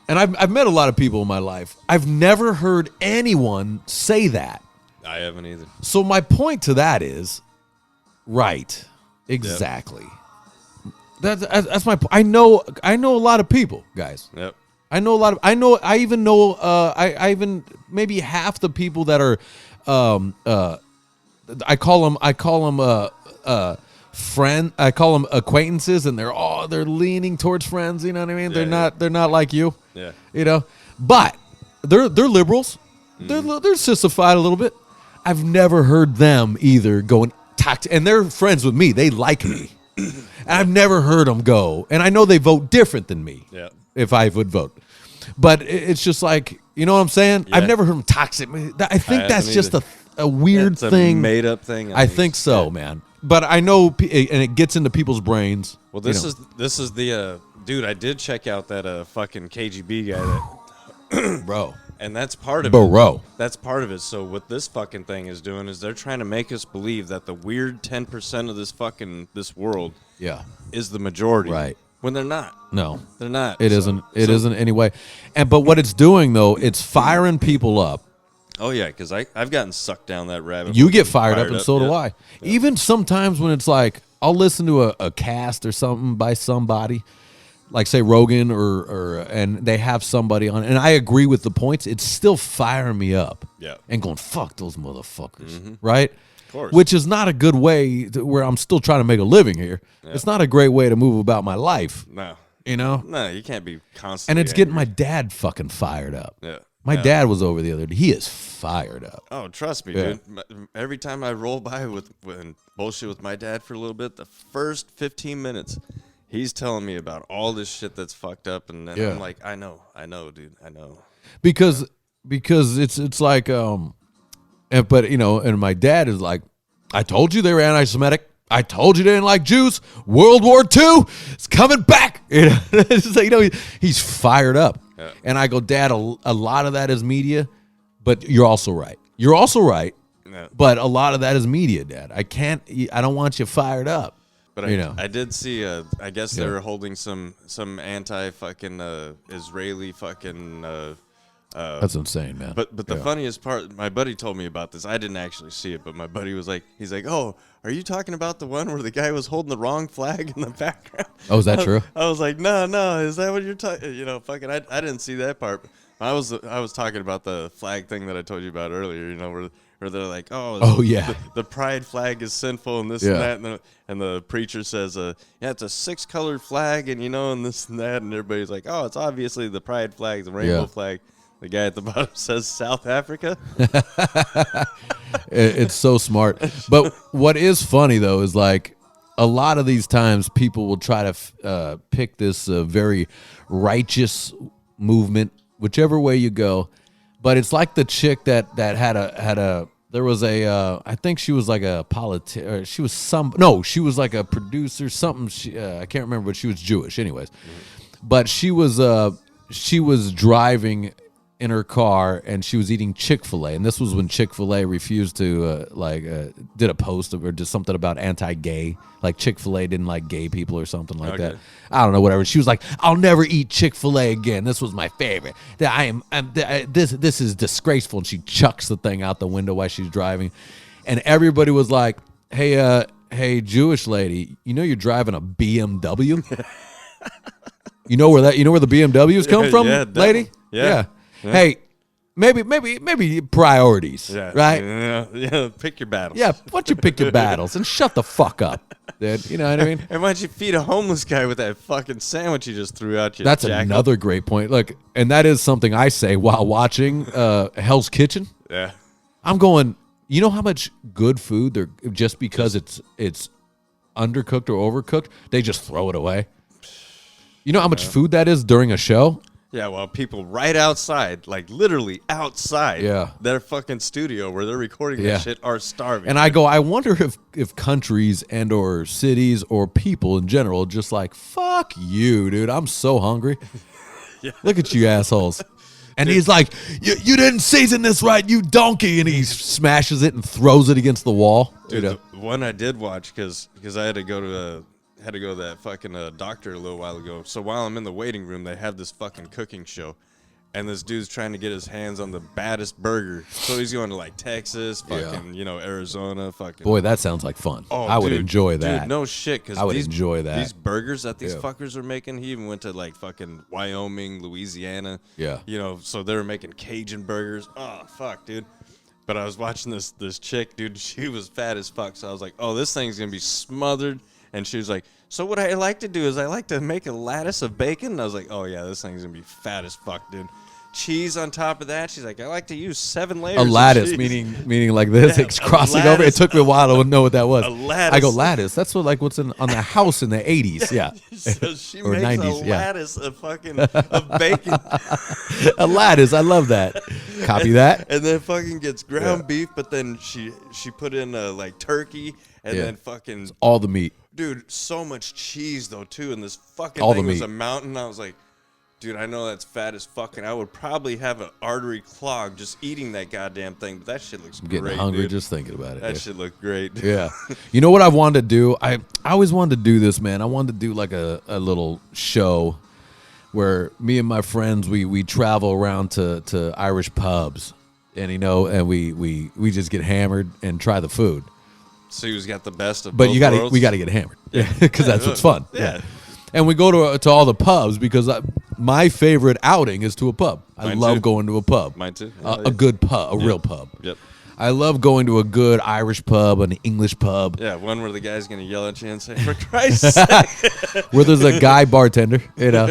and I've met a lot of people in my life. I've never heard anyone say that. I haven't either. So my point to that is, right? Exactly. That's my point. I know a lot of people, guys. Yep. I know a lot of. I even know. I even maybe half the people that are. I call them. Friend. I call them acquaintances, and they're leaning towards friends. You know what I mean? Yeah, They're not like you. Yeah. You know, but they're liberals. They're sissified a little bit. I've never heard them either going talk to, and they're friends with me. They like me. And I've never heard them go, and I know they vote different than me. Yeah. If I would vote, but it's just like, you know what I'm saying. Yeah. I've never heard them toxic. I think that's haven't just either. a weird It's a thing, made up thing. I think so, man. But I know, and it gets into people's brains. Well, this is the dude. I did check out that fucking KGB guy that, bro, and that's part of bro. it. That's part of it. So what this fucking thing is doing is they're trying to make us believe that the weird 10% of this world Yeah, is the majority, right. When they're not. No, They're not. it isn't. It isn't anyway. But what it's doing though, it's firing people up. Oh yeah, because I've gotten sucked down that rabbit. You hole, get fired up, and so do yeah. I. Even sometimes when it's like I'll listen to a cast or something by somebody, like say Rogan or and they have somebody on, and I agree with the points, it's still firing me up. Yeah. And going, fuck those motherfuckers, right? Of course. Which is not a good way where I'm still trying to make a living here. Yeah. It's not a great way to move about my life. No. You know? No, you can't be constantly. And it's getting my angry. dad fucking fired up. Yeah. My dad was over the other day. He is fired up. Oh, trust me, Yeah. dude. Every time I roll by and bullshit with my dad for a little bit, the first 15 minutes, he's telling me about all this shit that's fucked up, and then I'm like, I know, dude, I know. Because it's like but you know, and my dad is like, I told you they were anti-Semitic. I told you they didn't like Jews. World War II is coming back. You know, it's like, you know, he's fired up. Yeah. And I go, Dad, a lot of that is media, but you're also right. You're also right. Yeah. But a lot of that is media, Dad. I don't want you fired up. But you know. I did see, I guess they were holding some anti-fucking Israeli fucking. That's insane, man. But the funniest part, my buddy told me about this. I didn't actually see it, but my buddy was like, he's like, oh, are you talking about the one where the guy was holding the wrong flag in the background? Oh, is that true? I was like, no, is that what you're talking? You know, fucking, I didn't see that part. I was talking about the flag thing that I told you about earlier. You know, where they're like, the pride flag is sinful and this and that, and the preacher says, it's a 6-colored flag, and you know, and this and that, and everybody's like, oh, it's obviously the pride flag, the rainbow flag. The guy at the bottom says South Africa. It's so smart. But what is funny, though, is like a lot of these times people will try to pick this very righteous movement, whichever way you go. But it's like the chick that had a there was a I think she was like a she was like a producer, something. I can't remember, but she was Jewish anyways. Mm-hmm. But she was driving in her car, and she was eating Chick-fil-A, and this was when Chick-fil-A refused to did a post or did something about anti-gay, like Chick-fil-A didn't like gay people or something like that. I don't know, whatever. She was like, I'll never eat Chick-fil-A again. This was my favorite. This is disgraceful, and she chucks the thing out the window while she's driving, and everybody was like, hey Jewish lady, you know you're driving a BMW? You know where the BMWs come from, lady? Yeah. Hey, maybe priorities, right? Yeah, pick your battles. Yeah, why don't you pick your battles and shut the fuck up, dude? You know what I mean? And why don't you feed a homeless guy with that fucking sandwich you just threw out your That's jacket? Another great point. Look, and that is something I say while watching Hell's Kitchen. Yeah. I'm going, you know how much good food they're just because it's undercooked or overcooked, they just throw it away. You know how much food that is during a show? Yeah, well, people right outside, like literally outside their fucking studio where they're recording that shit are starving. And I go, I wonder if countries and or cities or people in general just like, fuck you, dude, I'm so hungry. Look at you assholes. And he's like, you didn't season this right, you donkey. And he smashes it and throws it against the wall. Dude, the one I did watch because I had to go to that fucking doctor a little while ago. So while I'm in the waiting room, they have this fucking cooking show, and this dude's trying to get his hands on the baddest burger. So he's going to like Texas, fucking, Arizona, fucking. Boy, that sounds like fun. Oh, I would enjoy that. Dude, no shit, because I would enjoy that. These burgers that these fuckers are making. He even went to like fucking Wyoming, Louisiana. Yeah. You know, so they were making Cajun burgers. Oh fuck, dude. But I was watching this chick, dude. She was fat as fuck. So I was like, oh, this thing's gonna be smothered. And she was like, so what I like to do is I like to make a lattice of bacon. And I was like, oh, yeah, this thing's going to be fat as fuck, dude. Cheese on top of that. She's like, I like to use 7 layers of cheese. A lattice, meaning like this, it's crossing over. It took me a while to know what that was. A lattice. I go, lattice. That's what's on the house in the 80s. Yeah. So she or makes 90s, a lattice of fucking of bacon. A lattice. I love that. Copy that. And then fucking gets ground beef, but then she put in like turkey and then fucking. It's all the meat. Dude, so much cheese, though, too. And this fucking all thing the was meat. a mountain. I was like, dude, I know that's fat as fuck, and I would probably have an artery clog just eating that goddamn thing. But that shit looks great, I'm getting hungry dude. just thinking about it. That shit looked great. Yeah. You know what I wanted to do? I always wanted to do this, man. I wanted to do like a little show where me and my friends, we travel around to Irish pubs. And, and we just get hammered and try the food. So who's got the best of but both we got worlds? to get hammered, because that's what's fun. Yeah. And we go to all the pubs because my favorite outing is to a pub. I love going to a pub. Mine too. A good pub, a real pub. Yep. I love going to a good Irish pub, an English pub. Yeah, one where the guy's gonna yell at you and say, "For Christ's sake!" Where there's a guy bartender, yeah,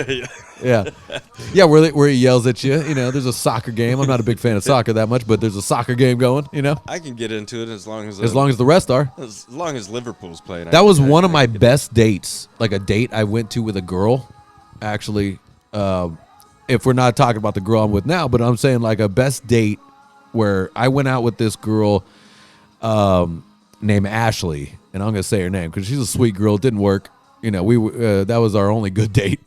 where he yells at you. There's a soccer game. I'm not a big fan of soccer that much, but there's a soccer game going. I can get into it as long as the rest are. As long as Liverpool's playing. That was one of my best dates, like a date I went to with a girl. Actually, if we're not talking about the girl I'm with now, but I'm saying like a best date where I went out with this girl named Ashley, and I'm gonna say her name because she's a sweet girl. It didn't work. That was our only good date.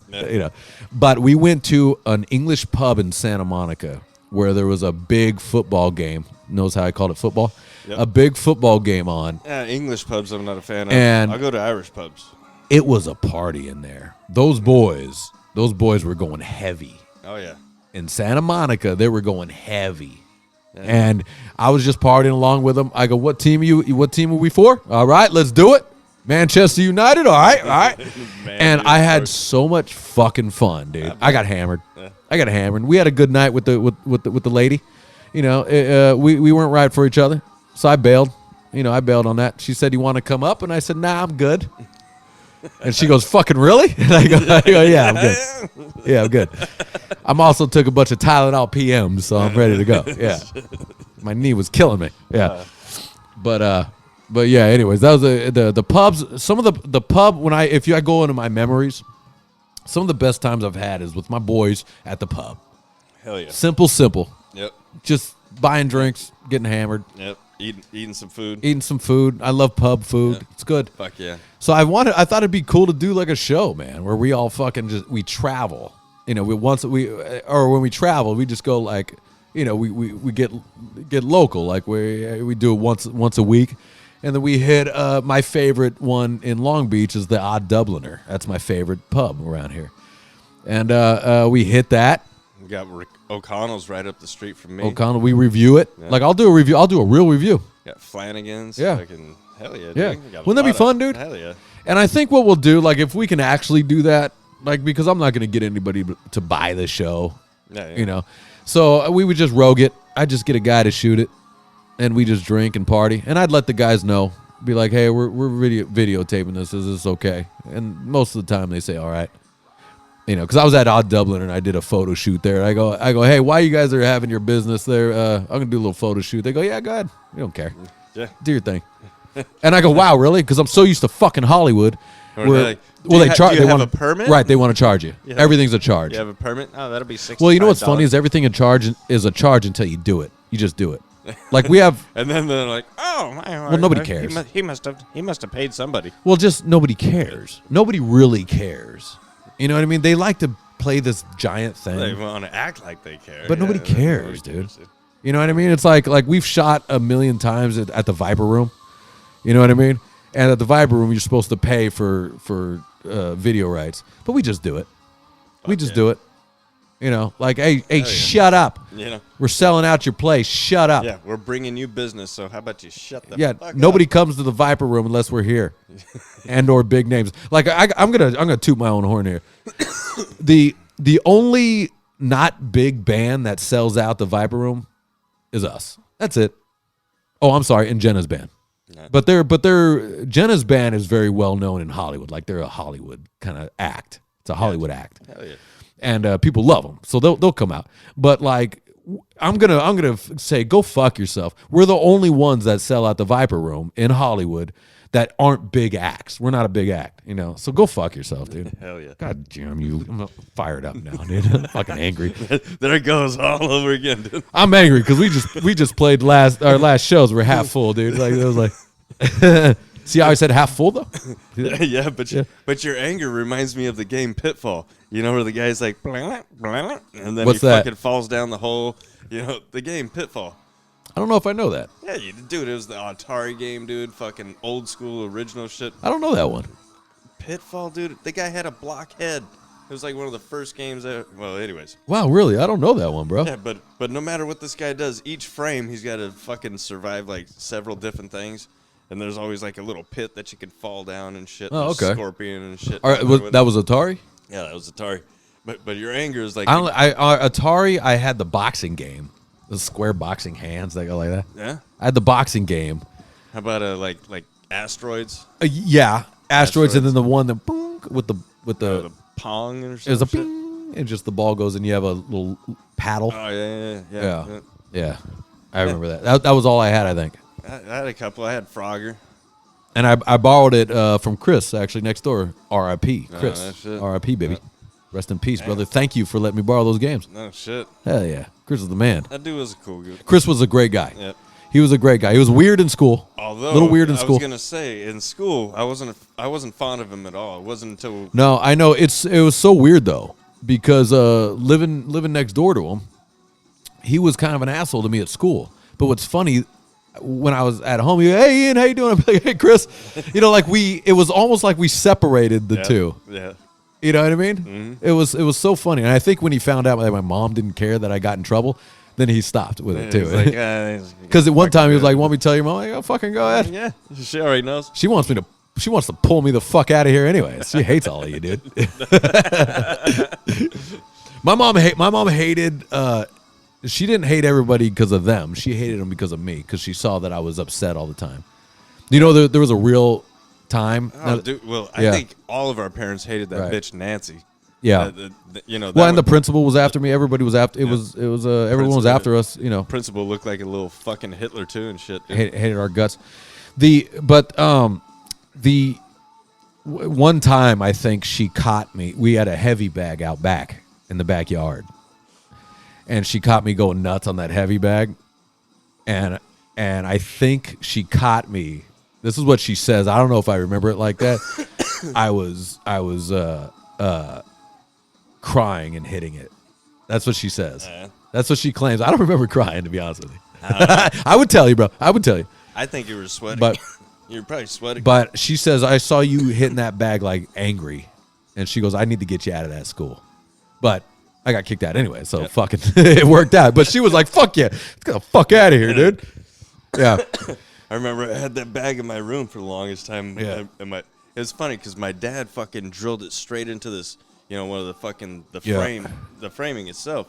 But we went to an English pub in Santa Monica where there was a big football game. Knows how I called it football? Yep. A big football game on. Yeah, English pubs I'm not a fan of. And I'll go to Irish pubs. It was a party in there. Those boys were going heavy. Oh yeah. In Santa Monica, they were going heavy. Yeah. And I was just partying along with them. I go, what team are we for? All right, let's do it. Manchester United. All right. Man, and I had so much fucking fun, dude. I got hammered. We had a good night with the lady. We weren't right for each other, so I bailed. I bailed on that. She said, "You want to come up?" And I said, "Nah, I'm good." And she goes, "Fucking really?" And I go, "Yeah, I'm good. Yeah, I'm good." I'm also took a bunch of Tylenol PMs, so I'm ready to go. Yeah, my knee was killing me. Yeah, but yeah. Anyways, that was the pubs. Some of the pub when I go into my memories, some of the best times I've had is with my boys at the pub. Hell yeah. Simple. Yep. Just buying drinks, getting hammered. Yep. Eating some food. I love pub food. Yeah. It's good. Fuck yeah. So I thought it'd be cool to do like a show, man, where we all fucking we travel. When we travel, we just go like, we get local. Like we do it once a week. And then we hit my favorite one in Long Beach is the Odd Dubliner. That's my favorite pub around here. And we hit that. We got O'Connell's right up the street from me. O'Connell, we review it. Yeah. Like I'll do a review. I'll do a real review. Got Flanagan's. Yeah. Fucking, hell yeah, dude. Yeah. Wouldn't that be fun, dude? Hell yeah. And I think what we'll do, like if we can actually do that, like because I'm not going to get anybody to buy the show. Yeah. So we would just rogue it. I'd just get a guy to shoot it. And we just drink and party. And I'd let the guys know. Be like, hey, we're videotaping this. Is this okay? And most of the time they say, all right. Because I was at Odd Dublin and I did a photo shoot there. I go, hey, while you guys are having your business there, I'm going to do a little photo shoot. They go, yeah, go ahead. We don't care. Yeah. Do your thing. And I go, wow, really? Because I'm so used to fucking Hollywood. They charge. They want a permit? Right, they want to charge you. Yeah. Everything's a charge. You have a permit? Oh, that'll be $65. Well, you know what's funny is everything is a charge until you do it. You just do it. Like we have, and then they're like, "Oh, well, nobody cares. He must have paid somebody." Well, just nobody cares. Nobody really cares. You know what I mean? They like to play this giant thing. They want to act like they care, but nobody cares, dude. You know what I mean? It's like we've shot 1,000,000 times at the Viper Room. You know what I mean? And at the Viper Room, you're supposed to pay for video rights, but we just do it. We just do it. Hey, shut up. We're selling out your place. Shut up. Yeah, we're bringing you business, so how about you shut the fuck up? Nobody comes to the Viper Room unless we're here. And or big names. Like I'm gonna toot my own horn here. The only not big band that sells out the Viper Room is us. That's it. Oh, I'm sorry, and Jenna's band. No. But Jenna's band is very well known in Hollywood. Like they're a Hollywood kind of act. It's a Hollywood act. Hell yeah. And people love them, so they'll come out. But like, I'm gonna say, go fuck yourself. We're the only ones that sell out the Viper Room in Hollywood that aren't big acts. We're not a big act, So go fuck yourself, dude. Hell yeah. God damn you! I'm fired up now, dude. I'm fucking angry. There it goes all over again, dude. I'm angry because we just played our last shows. We're half full, dude. Like it was like. See how I said half full though? Yeah, but your anger reminds me of the game Pitfall. Where the guy's like, blah, blah, and then fucking falls down the hole. The game Pitfall. I don't know if I know that. Yeah, dude, it was the Atari game, dude. Fucking old school original shit. I don't know that one. Pitfall, dude. The guy had a block head. It was like one of the first games ever. Well, anyways. Wow, really? I don't know that one, bro. Yeah, but no matter what this guy does, each frame he's got to fucking survive like several different things. and there's always like a little pit that you could fall down and shit. Oh, and okay. Scorpion and shit. All right, that was Atari. Yeah, that was Atari. But your anger is like Atari. I had the boxing game, the square boxing hands that go like that. Yeah. I had the boxing game. How about like Asteroids? Yeah, Asteroids, and then the one that boom, with the Pong or something. it was a ping, and just the ball goes, and you have a little paddle. Oh yeah. I remember that. That was all I had, I think. I had a couple. I had Frogger. And I borrowed it from Chris, actually, next door. R.I.P. Chris. Oh, shit. R.I.P. baby. Rest in peace, brother. Thank you for letting me borrow those games. No shit. Hell yeah. Chris is the man. That dude was a cool dude. Chris was a great guy. Yep. He was a great guy. He was weird in school. Although, a little weird in I school. was gonna say in school, I wasn't fond of him at all. It wasn't until No, I know. It was so weird, though, because living next door to him, he was kind of an asshole to me at school. But what's funny, when I was at home, he, hey, Ian, how you doing? I'm like, hey, Chris. You know, like it was almost like we separated the two. Yeah. You know what I mean? Mm-hmm. It was so funny. And I think when he found out that my mom didn't care that I got in trouble, then he stopped with it, too. Because at one time, he was like, want me to tell your mom? I'm like, oh, fucking go ahead. Yeah, she already knows. She wants to pull me the fuck out of here anyways. She hates all of you, dude. My mom hated. She didn't hate everybody because of them. She hated them because of me, because she saw that I was upset all the time. You know, there was a real time. Oh, dude, well, I think all of our parents hated that bitch Nancy. Yeah. You know. Well, and the principal was after me. Everybody was after. It was. Everyone was after us. You know. Principal looked like a little fucking Hitler too and shit. Hated our guts. One time I think she caught me. We had a heavy bag out back in the backyard, and she caught me going nuts on that heavy bag, and I think she caught me. This is what she says. I don't know if I remember it like that. I was crying and hitting it. That's what she says. That's what she claims. I don't remember crying, to be honest with you. I would tell you, bro. I would tell you. I think you were sweating. But you're probably sweating. But she says, I saw you hitting that bag like angry. And she goes, I need to get you out of that school. But I got kicked out anyway, so fucking it worked out. But she was like, fuck yeah. Let's get the fuck out of here, dude. Yeah. I remember I had that bag in my room for the longest time. Yeah. It was funny because my dad fucking drilled it straight into this, one of the fucking, the framing itself.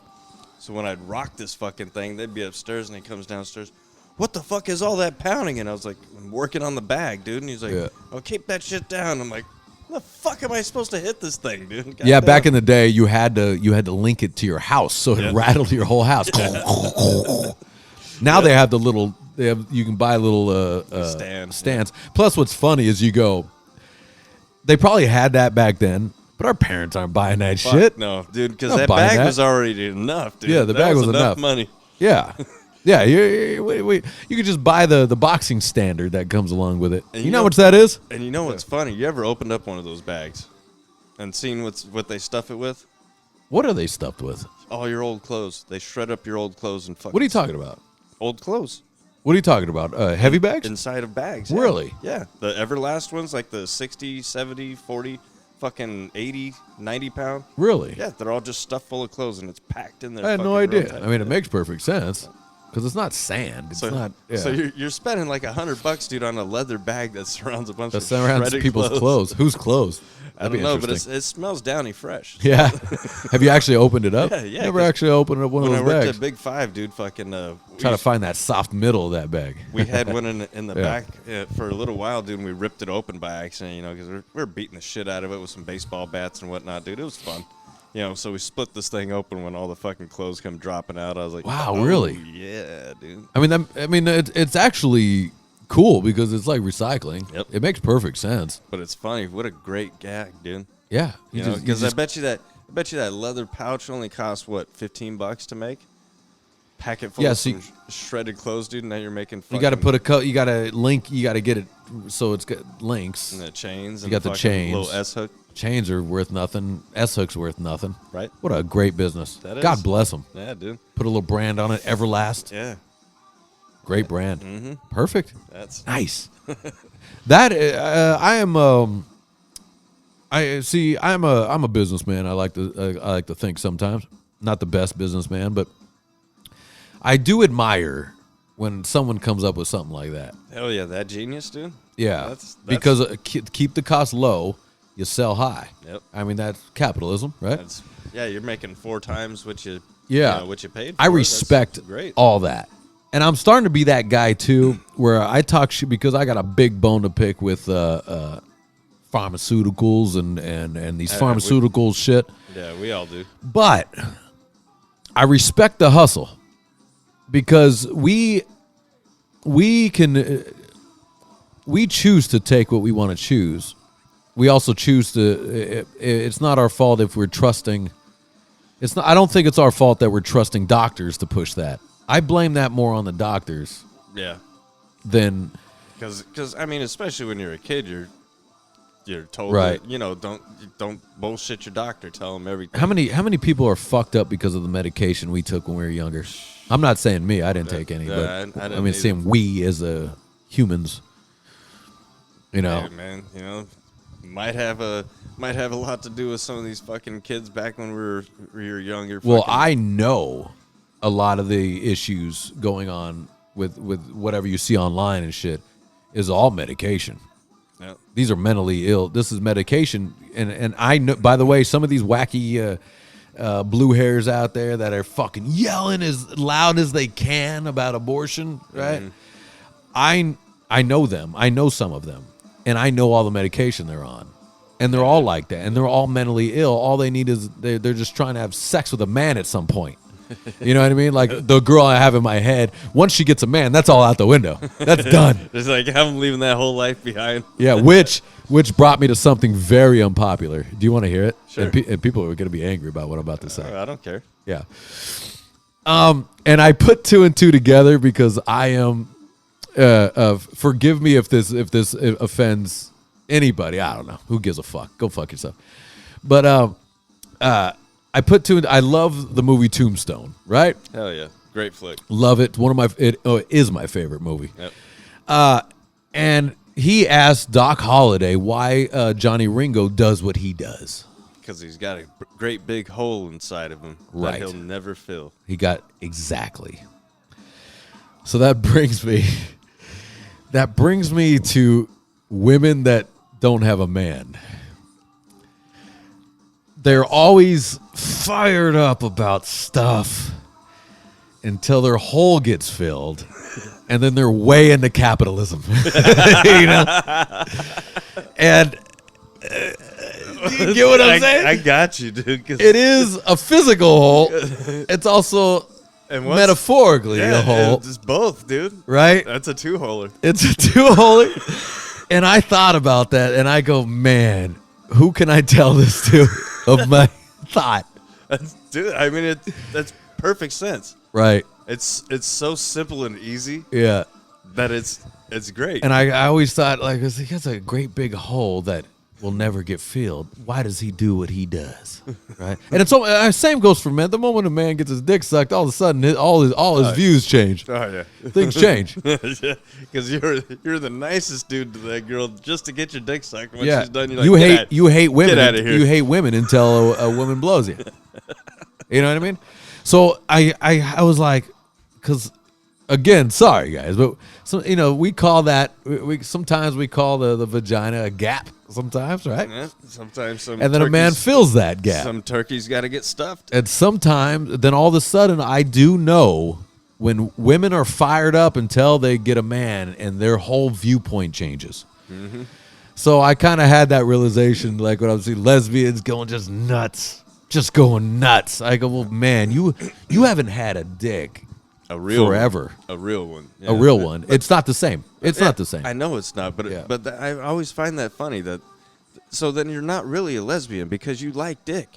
So when I'd rock this fucking thing, they'd be upstairs and he comes downstairs. What the fuck is all that pounding? And I was like, I'm working on the bag, dude. And he's like, oh, keep that shit down. I'm like, the fuck am I supposed to hit this thing, dude? God damn. Back in the day, you had to link it to your house, so it rattled your whole house. Now they have you can buy little stands. Plus, what's funny is they probably had that back then, but our parents aren't buying that shit. No, dude, because that bag was already enough, dude. Yeah, the bag was enough money. Yeah. Yeah, you could just buy the boxing standard that comes along with it. And you know how much that is? And you know what's funny? You ever opened up one of those bags and seen what they stuff it with? What are they stuffed with? All your old clothes. They shred up your old clothes and fucking. What are you talking about? Old clothes. What are you talking about? Heavy bags? Inside of bags. Really? Yeah. The Everlast ones, like the 60, 70, 40, fucking 80, 90 pound. Really? Yeah, they're all just stuffed full of clothes and it's packed in there. I had no idea. I mean, it makes perfect sense. Because it's not sand. It's not. Yeah. So you're spending like $100, dude, on a leather bag that surrounds a bunch of people's clothes. Whose clothes? I don't know, but it smells downy fresh. Yeah. Have you actually opened it up? Yeah. Never actually opened up one of those bags. When I worked at Big Five, dude, fucking. Try to find that soft middle of that bag. We had one in the back for a little while, dude, and we ripped it open by accident, because we were beating the shit out of it with some baseball bats and whatnot, dude. It was fun. So we split this thing open when all the fucking clothes come dropping out. I was like, wow, really? Yeah, dude. I mean, it's actually cool because it's like recycling. Yep. It makes perfect sense. But it's funny. What a great gag, dude. Yeah. Because I bet you that leather pouch only costs what, $15 to make? Packet full of some shredded clothes, dude. Now you're making. You got to put you got to link. You got to get it so it's got links. And the chains. You got the chains. Little S hook. Chains are worth nothing. S hook's worth nothing. Right. What a great business. That is. God bless them. Yeah, dude. Put a little brand on it. Everlast. Yeah. Great brand. Mm-hmm. Perfect. That's nice. That I am. I'm a businessman. I like to think sometimes. Not the best businessman, but I do admire when someone comes up with something like that. Hell yeah, that genius, dude. Yeah, That's because keep the cost low, you sell high. Yep. I mean, that's capitalism, right? You're making 4 times what you what you paid for. I respect That's great. all that. And I'm starting to be that guy too, where I talk shit because I got a big bone to pick with pharmaceuticals and these pharmaceutical shit. Yeah, we all do. But I respect the hustle because we choose to take what we want to choose. We also choose to. It's not our fault if we're trusting. It's not. I don't think it's our fault that we're trusting doctors to push that. I blame that more on the doctors. Yeah. Than. Because I mean, especially when you're a kid, you're told right. That, don't bullshit your doctor. Tell them everything. How many people are fucked up because of the medication we took when we were younger? I'm not saying me. I didn't take any, but I mean, saying we as humans. Hey, man, might have a lot to do with some of these fucking kids back when we were younger. Well, I know a lot of the issues going on with whatever you see online and shit is all medication. Yep. These are mentally ill. This is medication, and I know. By the way, some of these wacky blue hairs out there that are fucking yelling as loud as they can about abortion, right? Mm-hmm. I know them. I know some of them, and I know all the medication they're on, and they're all like that, and they're all mentally ill. All they need is they're just trying to have sex with a man at some point. You know what I mean? Like the girl I have in my head, once she gets a man, that's all out the window. That's done. It's like I'm leaving that whole life behind. Yeah, which brought me to something very unpopular. Do you want to hear it? Sure. And people are going to be angry about what I'm about to say. I don't care. Yeah. And I put 2 and 2 together because I am. Forgive me if this offends anybody. I don't know. Who gives a fuck? Go fuck yourself. But I put 2. I love the movie Tombstone. Right? Hell yeah, great flick. Love it. It is my favorite movie. Yep. And he asked Doc Holliday why Johnny Ringo does what he does. Because he's got a great big hole inside of him that he'll never fill. He got exactly. So that brings me to women that don't have a man. They're always fired up about stuff until their hole gets filled, and then they're way into capitalism. And you get what I'm saying? I got you, dude. It is a physical hole. It's also metaphorically a hole. It's both, dude. Right? That's a 2-holer. It's a 2-holer. And I thought about that, and I go, man, who can I tell this to of my thought? Dude, I mean, that's perfect sense. Right. It's so simple and easy. Yeah. That it's great. And I always thought, like, he has a great big hole that will never get filled. Why does he do what he does? Right. And it's same goes for men. The moment a man gets his dick sucked, all of a sudden all his views change. Oh yeah, things change. Because you're the nicest dude to that girl just to get your dick sucked. When she's done, you're like, you hate women. Get out of here. You hate women until a woman blows you. You know what I mean? So I was like, because again, sorry guys, but we call that sometimes we call the vagina a gap. Sometimes, right? Yeah, sometimes and then a man fills that gap. Some turkey's got to get stuffed. And sometimes, then all of a sudden, I do know when women are fired up until they get a man and their whole viewpoint changes. Mm-hmm. So I kind of had that realization, like when I was seeing lesbians going just going nuts. I go, well, man, you haven't had a dick. Forever. A real one. Yeah. A real one. It's not the same. It's not the same. I know it's not, but I always find that funny so then you're not really a lesbian because you like dick.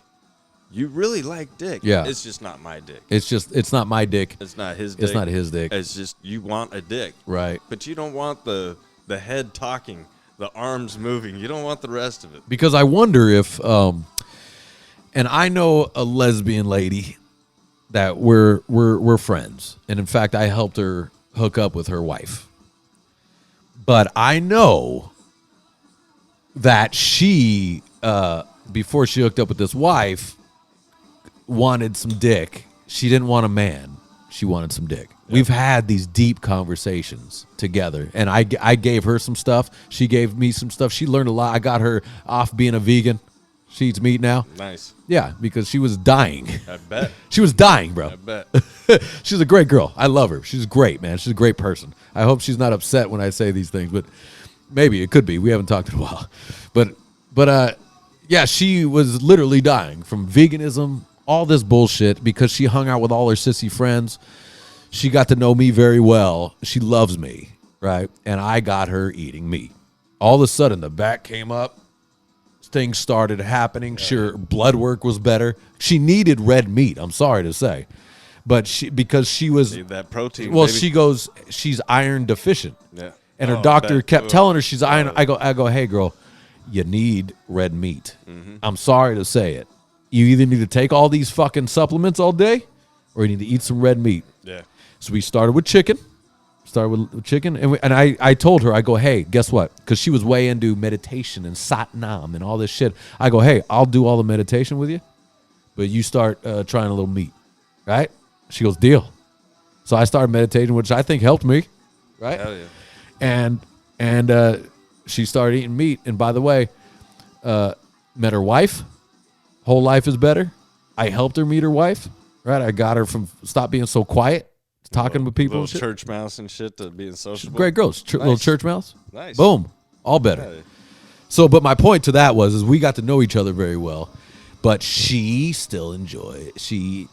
You really like dick. Yeah. It's just not my dick. It's not my dick. It's not his dick. It's not his dick. It's just you want a dick. Right. But you don't want the head talking, the arms moving. You don't want the rest of it. Because I wonder if and I know a lesbian lady that we're friends, and in fact, I helped her hook up with her wife. But I know that she, before she hooked up with this wife, wanted some dick. She didn't want a man. she wanted some dick. We've had these deep conversations together, and I gave her some stuff. She gave me some stuff. She learned a lot. I got her off being a vegan. She eats meat now. Nice. Yeah, because she was dying. I bet. She was dying, bro. I bet. She's a great girl. I love her. She's great, man. She's a great person. I hope she's not upset when I say these things, but maybe it could be. We haven't talked in a while. But yeah, she was literally dying from veganism, all this bullshit, because she hung out with all her sissy friends. She got to know me very well. She loves me, right? And I got her eating meat. All of a sudden, the back came up. Things started happening. Sure, blood work was better. She needed red meat, I'm sorry to say. But because she was... Need that protein, well, baby. she's iron deficient. Yeah. And her doctor kept telling her she's iron. I go, hey, girl, you need red meat. Mm-hmm. I'm sorry to say it. You either need to take all these fucking supplements all day or you need to eat some red meat. Yeah. So we started with chicken. And I told her, I go, hey, guess what? Because she was way into meditation and Sat Nam and all this shit. I go, hey, I'll do all the meditation with you, but you start trying a little meat, right? She goes, deal. So I started meditating, which I think helped me, right? Hell yeah. And she started eating meat. And by the way, met her wife. Whole life is better. I helped her meet her wife, right? I got her from stop being so quiet, talking with people. Little and shit. church mouse and shit to being sociable. Great girls. Little church mouse. Nice. Boom. All better. Yeah. So, but my point to that is we got to know each other very well, but she still she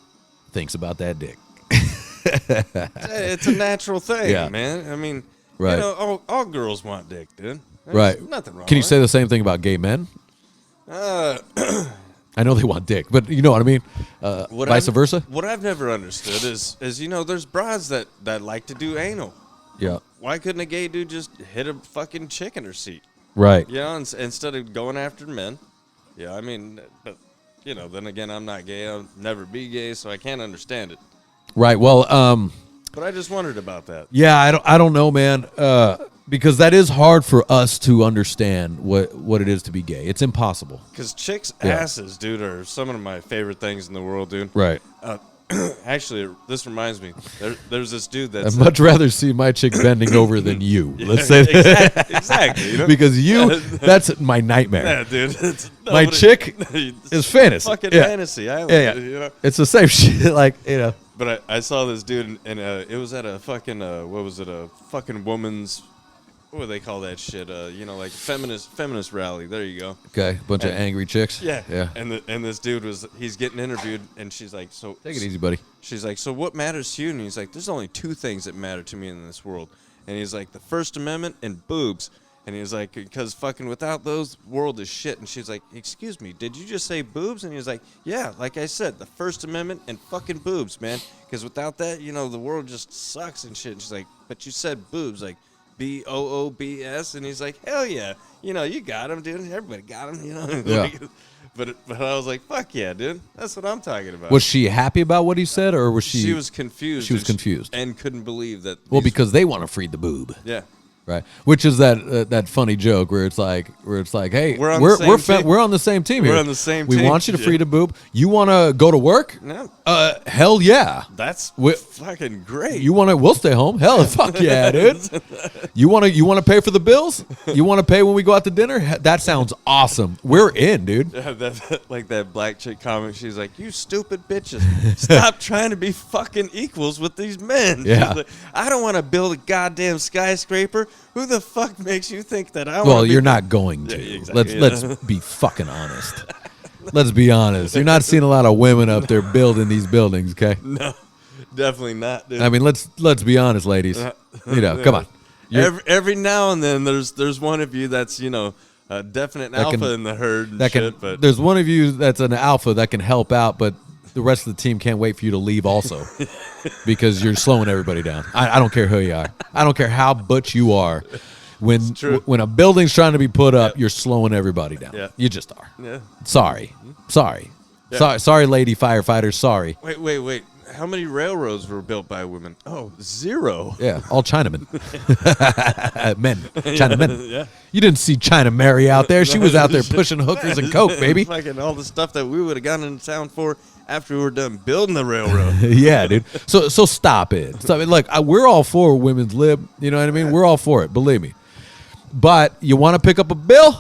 thinks about that dick. It's a natural thing, Yeah. man. I mean, Right. you know, all girls want dick, dude. There's Right. nothing wrong Can you with say the same thing about gay men? I know they want dick, but you know what I mean? Vice versa? What I've never understood is you know, there's broads that like to do anal. Yeah. Why couldn't a gay dude just hit a fucking chick in her seat? Right. You know, instead of going after men. Yeah, I mean, but, you know, then again, I'm not gay. I'll never be gay, so I can't understand it. Right. Well, But I just wondered about that. yeah, I don't know, man. Because that is hard for us to understand what it is to be gay. It's impossible. Because chicks' Yeah. asses, dude, are some of my favorite things in the world, dude. Right. Actually, this reminds me. There's this dude that's... I'd much rather see my chick bending over than you. Let's say that. Exactly. You know? Because that's my nightmare. Yeah, dude. My chick is fantasy. Fucking Yeah. fantasy. I Yeah. You know? It's the same shit. Like, you know. But I saw this dude, and it was at a fucking, what was it, a fucking woman's... What do they call that shit? You know, like feminist rally. There you go. Okay, bunch of angry chicks. Yeah. Yeah. And this dude he's getting interviewed, and she's like, so Take it easy, buddy. She's like, so what matters to you? And he's like, there's only two things that matter to me in this world. And he's like, the First Amendment and boobs. And he's like, because fucking without those, world is shit. And she's like, excuse me, did you just say boobs? And he's like, yeah, like I said, the First Amendment and fucking boobs, man. Because without that, you know, the world just sucks and shit. And she's like, but you said boobs, like BOOBS. And he's like, hell yeah. You know, you got him, dude. Everybody got him, you know. Yeah. But I was like, fuck yeah, dude. That's what I'm talking about. Was she happy about what he said, or was she? She was confused. She was confused and couldn't believe that. Well, because they want to free the boob. Yeah. Right, which is that funny joke where it's like, hey, We're on the same team. we're on the same team here. We're on the same we team. want you to Yeah. free the boob. You want to go to work? No. Hell yeah. That's We- fucking great. You want to? We'll stay home. Hell, fuck yeah, dude. You want to pay for the bills? You want to pay when we go out to dinner? That sounds awesome. We're in, dude. Like that black chick comment. She's like, "You stupid bitches, stop trying to be fucking equals with these men." Yeah. She's like, I don't want to build a goddamn skyscraper. Who the fuck makes you think that I want? Well, you're not going to. Yeah, exactly. Let's be fucking honest. Let's be honest. You're not seeing a lot of women up there building these buildings, okay? No, definitely not, dude. I mean, let's be honest, ladies. You know, come on. Every now and then, there's one of you that's a definite alpha in the herd and shit. But there's one of you that's an alpha that can help out, but the rest of the team can't wait for you to leave also because you're slowing everybody down. I don't care who you are. I don't care how butch you are. When a building's trying to be put up, you're slowing everybody down. Yeah. You just are. yeah. Sorry. Yeah. Sorry, lady firefighters. Sorry. Wait. How many railroads were built by women? Oh, 0. Yeah, all Chinamen. Men. Chinamen. Yeah. You didn't see China Mary out there. She was out there pushing hookers and coke, baby. Fucking all the stuff that we would have gotten into town for after we were done building the railroad. Yeah, dude. So stop it. Stop it. Look, we're all for women's lib. You know what I mean? We're all for it. Believe me. But you want to pick up a bill?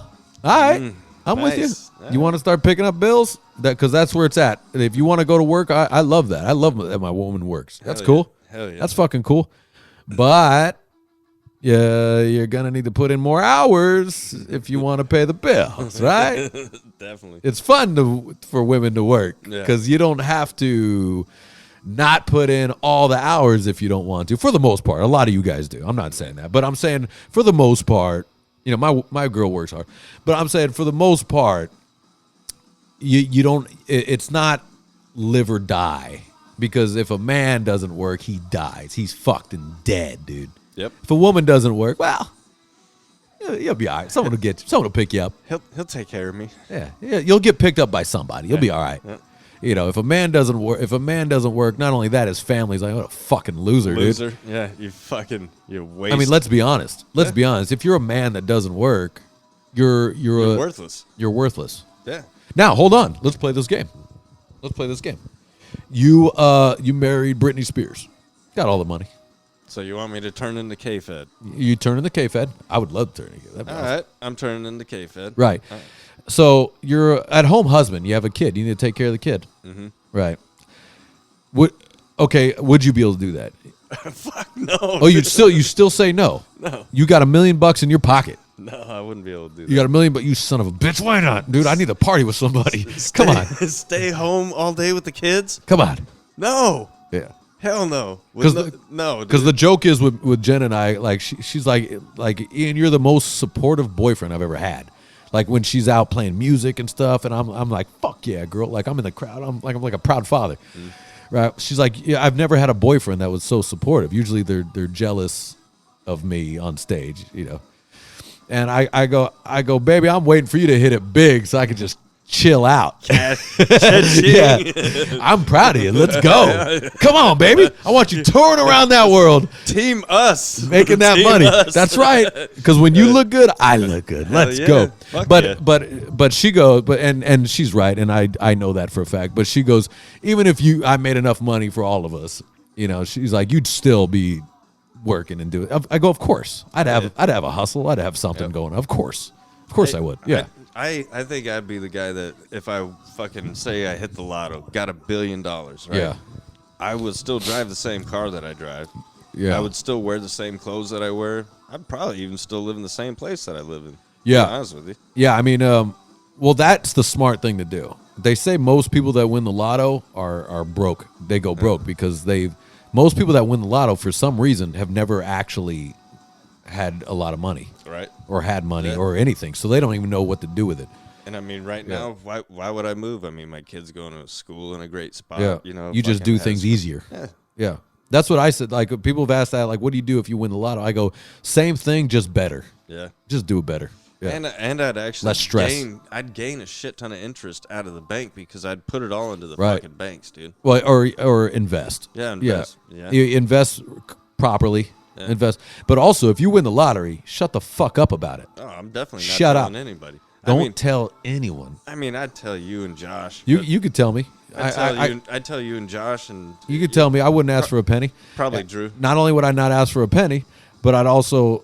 All right. I'm with you. Nice. You want to start picking up bills? Because that's where it's at. And if you want to go to work, I love that. I love that my woman works. That's cool. Hell yeah. That's fucking cool. But yeah, you're going to need to put in more hours if you want to pay the bills, right? Definitely. It's fun for women to work because you don't have to not put in all the hours if you don't want to. For the most part, a lot of you guys do. I'm not saying that, but I'm saying for the most part, you know, my girl works hard, but I'm saying for the most part, you don't. It's not live or die, because if a man doesn't work, he dies. He's fucked and dead, dude. Yep. If a woman doesn't work, well, you'll be all right. Someone will get you. Someone will pick you up. He'll take care of me. Yeah, you'll get picked up by somebody. You'll be all right. Yeah. You know, if a man doesn't work, not only that, his family's like, what a fucking loser, dude. Yeah, you waste. I mean, let's be honest. Let's be honest. If you're a man that doesn't work, you're worthless. You're worthless. Yeah. Now, hold on. Let's play this game. You married Britney Spears. Got all the money. So you want me to turn into K-Fed? You turn into K-Fed. I would love to turn into K-Fed. All right, I'm turning into K-Fed. Right. All right. So you're at home husband. You have a kid. You need to take care of the kid. Mm-hmm. Right. Would you be able to do that? Fuck no. Oh, you still say no? No. You got $1 million in your pocket. No, I wouldn't be able to do that. You got $1 million, but you son of a bitch. Why not, dude? I need to party with somebody. Come on. Stay home all day with the kids? Come on. No. Yeah. Hell no. No. Because the joke is with Jen and I, like she's like Ian, you're the most supportive boyfriend I've ever had. Like when she's out playing music and stuff, and I'm like, fuck yeah, girl. Like I'm in the crowd. I'm like a proud father. Right? She's like, yeah, I've never had a boyfriend that was so supportive. Usually they're jealous of me on stage, you know. And I go, baby, I'm waiting for you to hit it big so I can just chill out. Yeah, I'm proud of you. Let's go. Come on, baby. I want you touring around that world. Team us. Making that money. Us. That's right. Because when you look good, I look good. Let's go. Fuck but she goes, and she's right, and I know that for a fact. But she goes, even if I made enough money for all of us, you know, she's like, you'd still be working and do it. I go, of course. I'd have a hustle. I'd have something going. Of course I would. Yeah. I think I'd be the guy that if I fucking say I hit the lotto, got $1 billion, right? Yeah. I would still drive the same car that I drive. Yeah. I would still wear the same clothes that I wear. I'd probably even still live in the same place that I live in. Yeah. To be honest with you. Yeah, I mean, well, that's the smart thing to do. They say most people that win the lotto are broke. They go broke because most people that win the lotto for some reason have never actually had a lot of money. Right. Or had money or anything. So they don't even know what to do with it. And I mean, right now, why would I move? I mean, my kid's going to school in a great spot. Yeah. You know, you just do things easier. Yeah. Yeah. That's what I said. Like, people have asked that, like, what do you do if you win the lotto? I go, same thing, just better. Yeah. Just do it better. Yeah. And I'd actually less stress. I'd gain a shit ton of interest out of the bank because I'd put it all into the Right. fucking banks, dude. Well, or invest. Yeah, invest. Yeah. You invest properly. Yeah. Invest. But also, if you win the lottery, shut the fuck up about it. Oh, I'm definitely not Shut telling up. anybody. Don't tell anyone. I mean, I'd tell you and Josh. You could tell me. I'd tell you and Josh and You could tell me. I wouldn't ask for a penny. Probably Drew. Not only would I not ask for a penny, but I'd also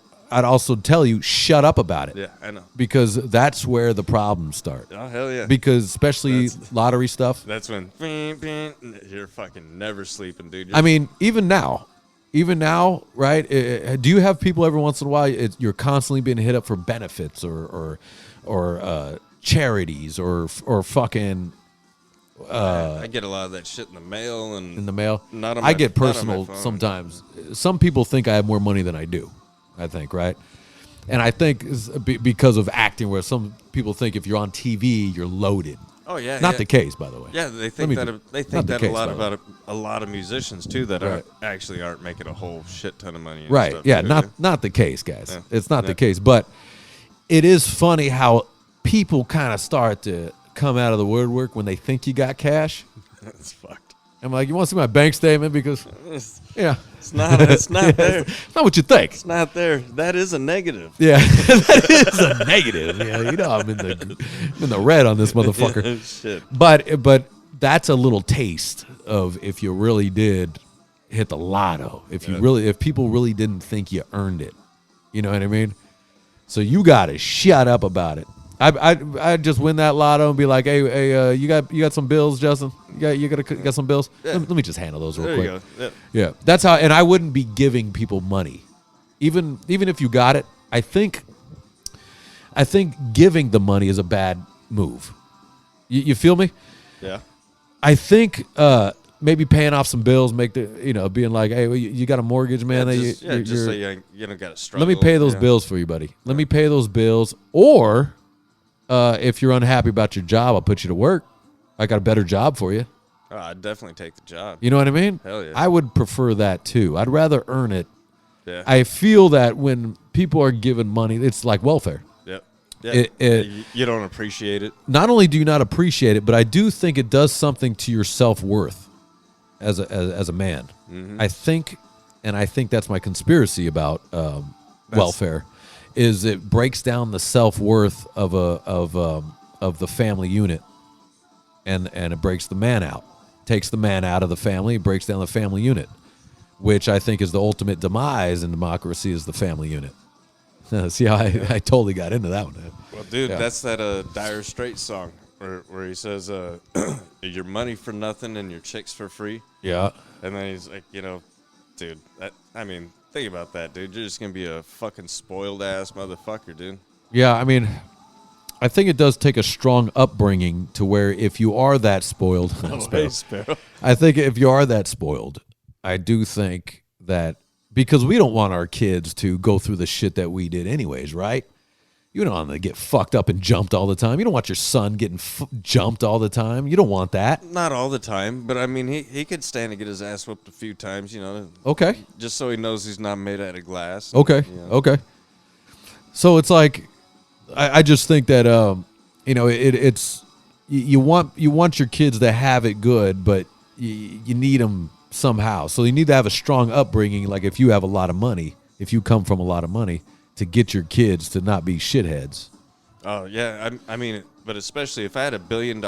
tell you, shut up about it. Yeah, I know. Because that's where the problems start. Oh, hell yeah. Because especially lottery stuff. That's when you're fucking never sleeping, dude. I mean, even now, right? Do you have people every once in a while? You're constantly being hit up for benefits or charities or fucking. I get a lot of that shit in the mail and In the mail, Not on I my- get not on my personal phone. sometimes. Some people think I have more money than I do. I think, right? And I think because of acting, where some people think if you're on TV, you're loaded. Oh yeah, Not yeah. the case, by the way. Yeah, they Let think me that do- they not think the that case, a lot by the way. about a lot of musicians too that Right. aren't making a whole shit ton of money. And Right. stuff, Yeah. too. Not the case, guys. Yeah. It's not the Yeah. case. But it is funny how people kind of start to come out of the woodwork when they think you got cash. That's fucked. I'm like, you want to see my bank statement? Because, yeah. It's not there. It's not what you think. It's not there. That is a negative. Yeah, that is a negative. Yeah, you know, I'm in the red on this motherfucker. Shit. But that's a little taste of if you really did hit the lotto. If people really didn't think you earned it. You know what I mean? So you got to shut up about it. I just win that lotto and be like, hey, you got some bills, Justin? You got some bills? Yeah. Let me just handle those real There quick. you go. Yeah, that's how. And I wouldn't be giving people money, even if you got it. I think giving the money is a bad move. You feel me? Yeah. I think maybe paying off some bills, being like, hey, well, you got a mortgage, man. Just so you don't got to struggle. Let me pay those bills for you, buddy. Let me pay those bills. Or if you're unhappy about your job, I'll put you to work. I got a better job for you. Oh, I'd definitely take the job. You know what I mean? Hell yeah. I would prefer that too. I'd rather earn it. Yeah. I feel that when people are given money, it's like welfare. Yep. Yeah. You don't appreciate it. Not only do you not appreciate it, but I do think it does something to your self-worth as a man. Mm-hmm. I think that's my conspiracy about welfare, is it breaks down the self-worth of the family unit, and it breaks the man out, takes the man out of the family, breaks down the family unit, which I think is the ultimate demise in democracy, is the family unit. See how I totally got into that one. Well, dude, that's that Dire Straits song where he says, your money for nothing and your chicks for free. Yeah. And then he's like, dude, think about that, dude. You're just going to be a fucking spoiled ass motherfucker, dude. Yeah, I mean, I think it does take a strong upbringing to where if you are that spoiled, Sparrow. I think if you are that spoiled, I do think that, because we don't want our kids to go through the shit that we did anyways, right? You don't want them to get fucked up and jumped all the time. You don't want your son getting jumped all the time. You don't want that. Not all the time, but I mean, he could stand to get his ass whooped a few times, Okay. Just so he knows he's not made out of glass. Okay. Okay. So it's like, I just think that it's you want your kids to have it good, but you need them somehow. So you need to have a strong upbringing. Like if you have a lot of money, if you come from a lot of money, to get your kids to not be shitheads. Oh yeah, I mean, but especially if I had $1 billion,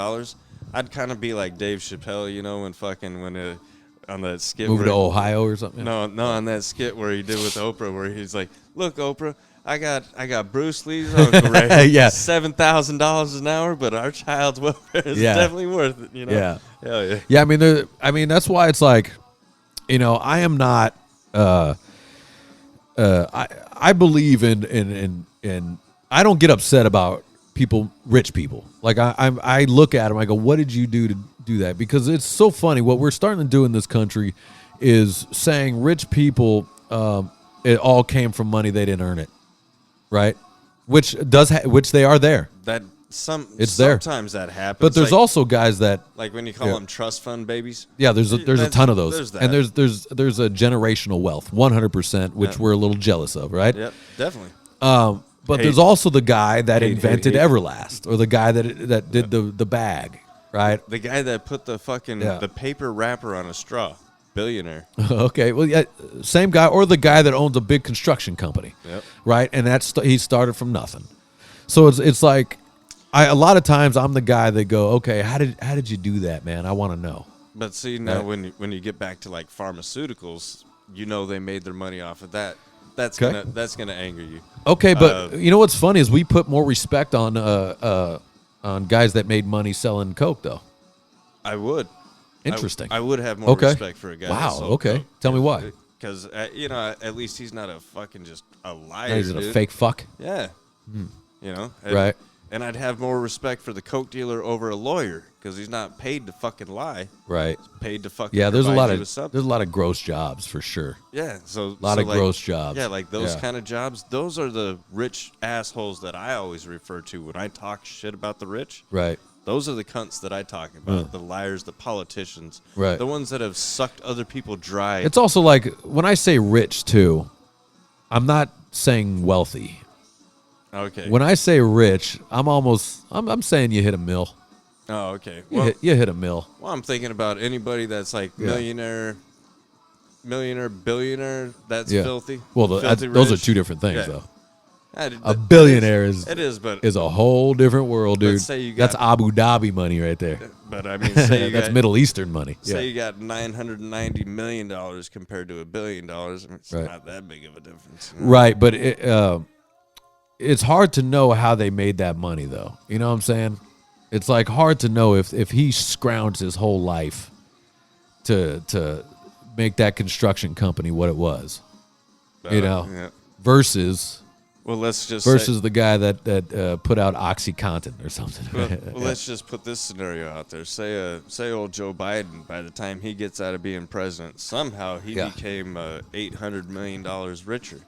I'd kind of be like Dave Chappelle, when on that skit. Moving to Ohio or something. No, on that skit where he did with Oprah, where he's like, "Look, Oprah, I got Bruce Lee's Uncle Ray. Yeah. $7,000 an hour, but our child's welfare is definitely worth it. Yeah. Hell yeah. Yeah, I mean, that's why it's like, I am not. I believe in I don't get upset about rich people. Like I look at them, I go, what did you do to do that? Because it's so funny. What we're starting to do in this country is saying rich people, it all came from money, they didn't earn it, right? Which they are there. Sometimes that happens. But there's also guys that, like when you call them trust fund babies. Yeah, there's a ton of those. There's that. And there's a generational wealth, 100%, which we're a little jealous of, right? Yep, definitely. But there's also the guy that invented Everlast, or the guy that did the bag, right? The guy that put the fucking the paper wrapper on a straw. Billionaire. Okay, well, yeah, same guy, or the guy that owns a big construction company, right? And he started from nothing. So it's like, a lot of times I'm the guy that go, okay, how did you do that, man? I want to know. But see, now when you get back to like pharmaceuticals, they made their money off of that. That's gonna anger you. Okay, but you know what's funny is we put more respect on guys that made money selling coke, though. I would. Interesting. I would have more respect for a guy. Wow. That sold Okay. coke. Tell me why. Because at least he's not a fucking just a liar. No, he's a fake fuck. Yeah. Right. And I'd have more respect for the coke dealer over a lawyer, because he's not paid to fucking lie. Right. He's paid to fucking there's a something. lot of gross jobs for sure. Yeah. So a lot of gross jobs. Yeah, like those kind of jobs. Those are the rich assholes that I always refer to when I talk shit about the rich. Right. Those are the cunts that I talk about. The liars, the politicians. Right. The ones that have sucked other people dry. It's also like, when I say rich too, I'm not saying wealthy. Okay. When I say rich, I'm saying you hit a mill. Oh, okay. Well, You hit a mill. well, I'm thinking about anybody that's like millionaire, billionaire. That's filthy. Well, Filthy those are rich. two different things, Yeah. though. It A billionaire is but a whole different world, dude. say you got- That's Abu Dhabi money right there. but I mean, say you That's got, Middle Eastern money. say you got $990 million compared to $1 billion. I mean, it's Right. not that big of a difference. Right, but it's hard to know how they made that money, though. You know what I'm saying? It's like hard to know if he scrounged his whole life to make that construction company what it was. You know, Yeah. versus Well, let's just versus the guy that put out OxyContin or something. Well, let's just put this scenario out there. Say old Joe Biden, by the time he gets out of being president, somehow he became $800 million richer.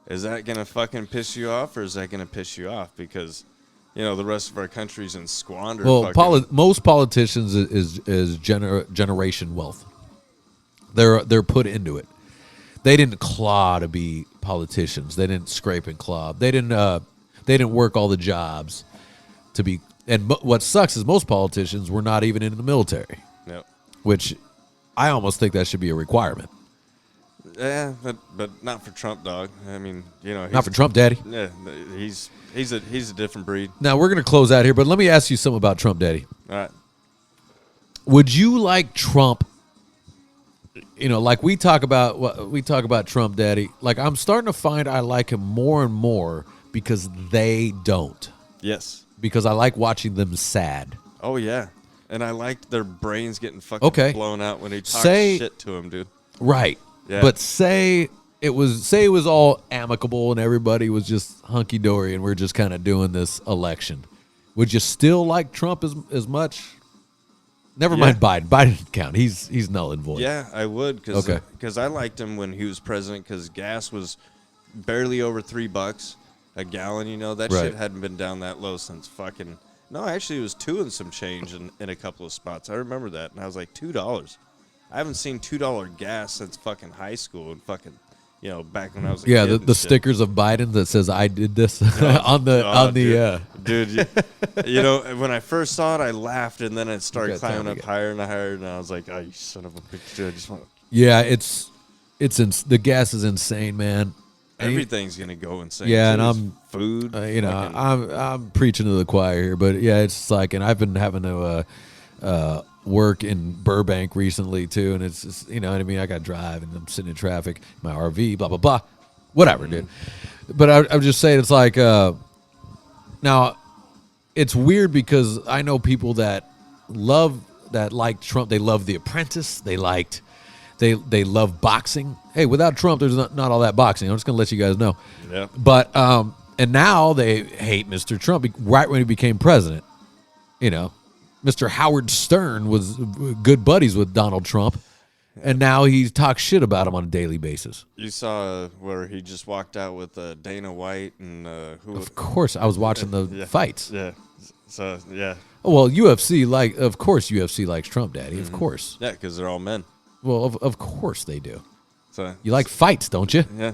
Is that going to fucking piss you off, or is that going to piss you off? Because, you know, the rest of our country's in squander. Well, most politicians is generation wealth. They're put into it. They didn't claw to be politicians. They didn't scrape and claw. They didn't work all the jobs to be. And what sucks is most politicians were not even in the military. Yep. Which I almost think that should be a requirement. Yeah, but not for Trump, dog. I mean, you know, Not for Trump, Daddy. Yeah, he's a different breed. Now we're gonna close out here, but let me ask you something about Trump, Daddy. All right. Would you like Trump? You know, like we talk about Trump, Daddy. Like I'm starting to find I like him more and more because they don't. Yes. Because I like watching them sad. Oh yeah, and I liked their brains getting fucking blown out when he talks shit to him, dude. Right. Yeah. But say it was all amicable and everybody was just hunky dory and we're just kind of doing this election. Would you still like Trump as much? Never mind Biden. Biden didn't count. He's null and void. Yeah, I would because I liked him when he was president because gas was barely over $3 a gallon. You know that shit hadn't been down that low since fucking. No, actually, it was $2 and some change in a couple of spots. I remember that, and I was like $2. I haven't seen $2 gas since fucking high school and fucking, you know, back when I was a kid. The stickers of Biden that says I did this on the dude, you know, when I first saw it, I laughed, and then it started climbing up higher and higher, and I was like, oh, you son of a bitch, dude, I just want. Yeah, the gas is insane, man. Everything's gonna go insane. Yeah, too. and food. You know, I'm preaching to the choir here, but yeah, it's like, and I've been having to work in Burbank recently too, and it's just, you know what I mean. I got to drive, and I'm sitting in traffic, my RV, blah blah blah, whatever, dude. But I'm just saying, it's like now, it's weird because I know people that like Trump. They love The Apprentice. They love boxing. Hey, without Trump, there's not all that boxing. I'm just gonna let you guys know. Yeah. But and now they hate Mr. Trump right when he became president. You know, Mr. Howard Stern was good buddies with Donald Trump, and now he talks shit about him on a daily basis. You saw where he just walked out with Dana White and who? Of course, I was watching the fights. Yeah. So yeah. Well, UFC of course UFC likes Trump, Daddy. Of course. Yeah, because they're all men. Well, of course they do. So you like fights, don't you? Yeah.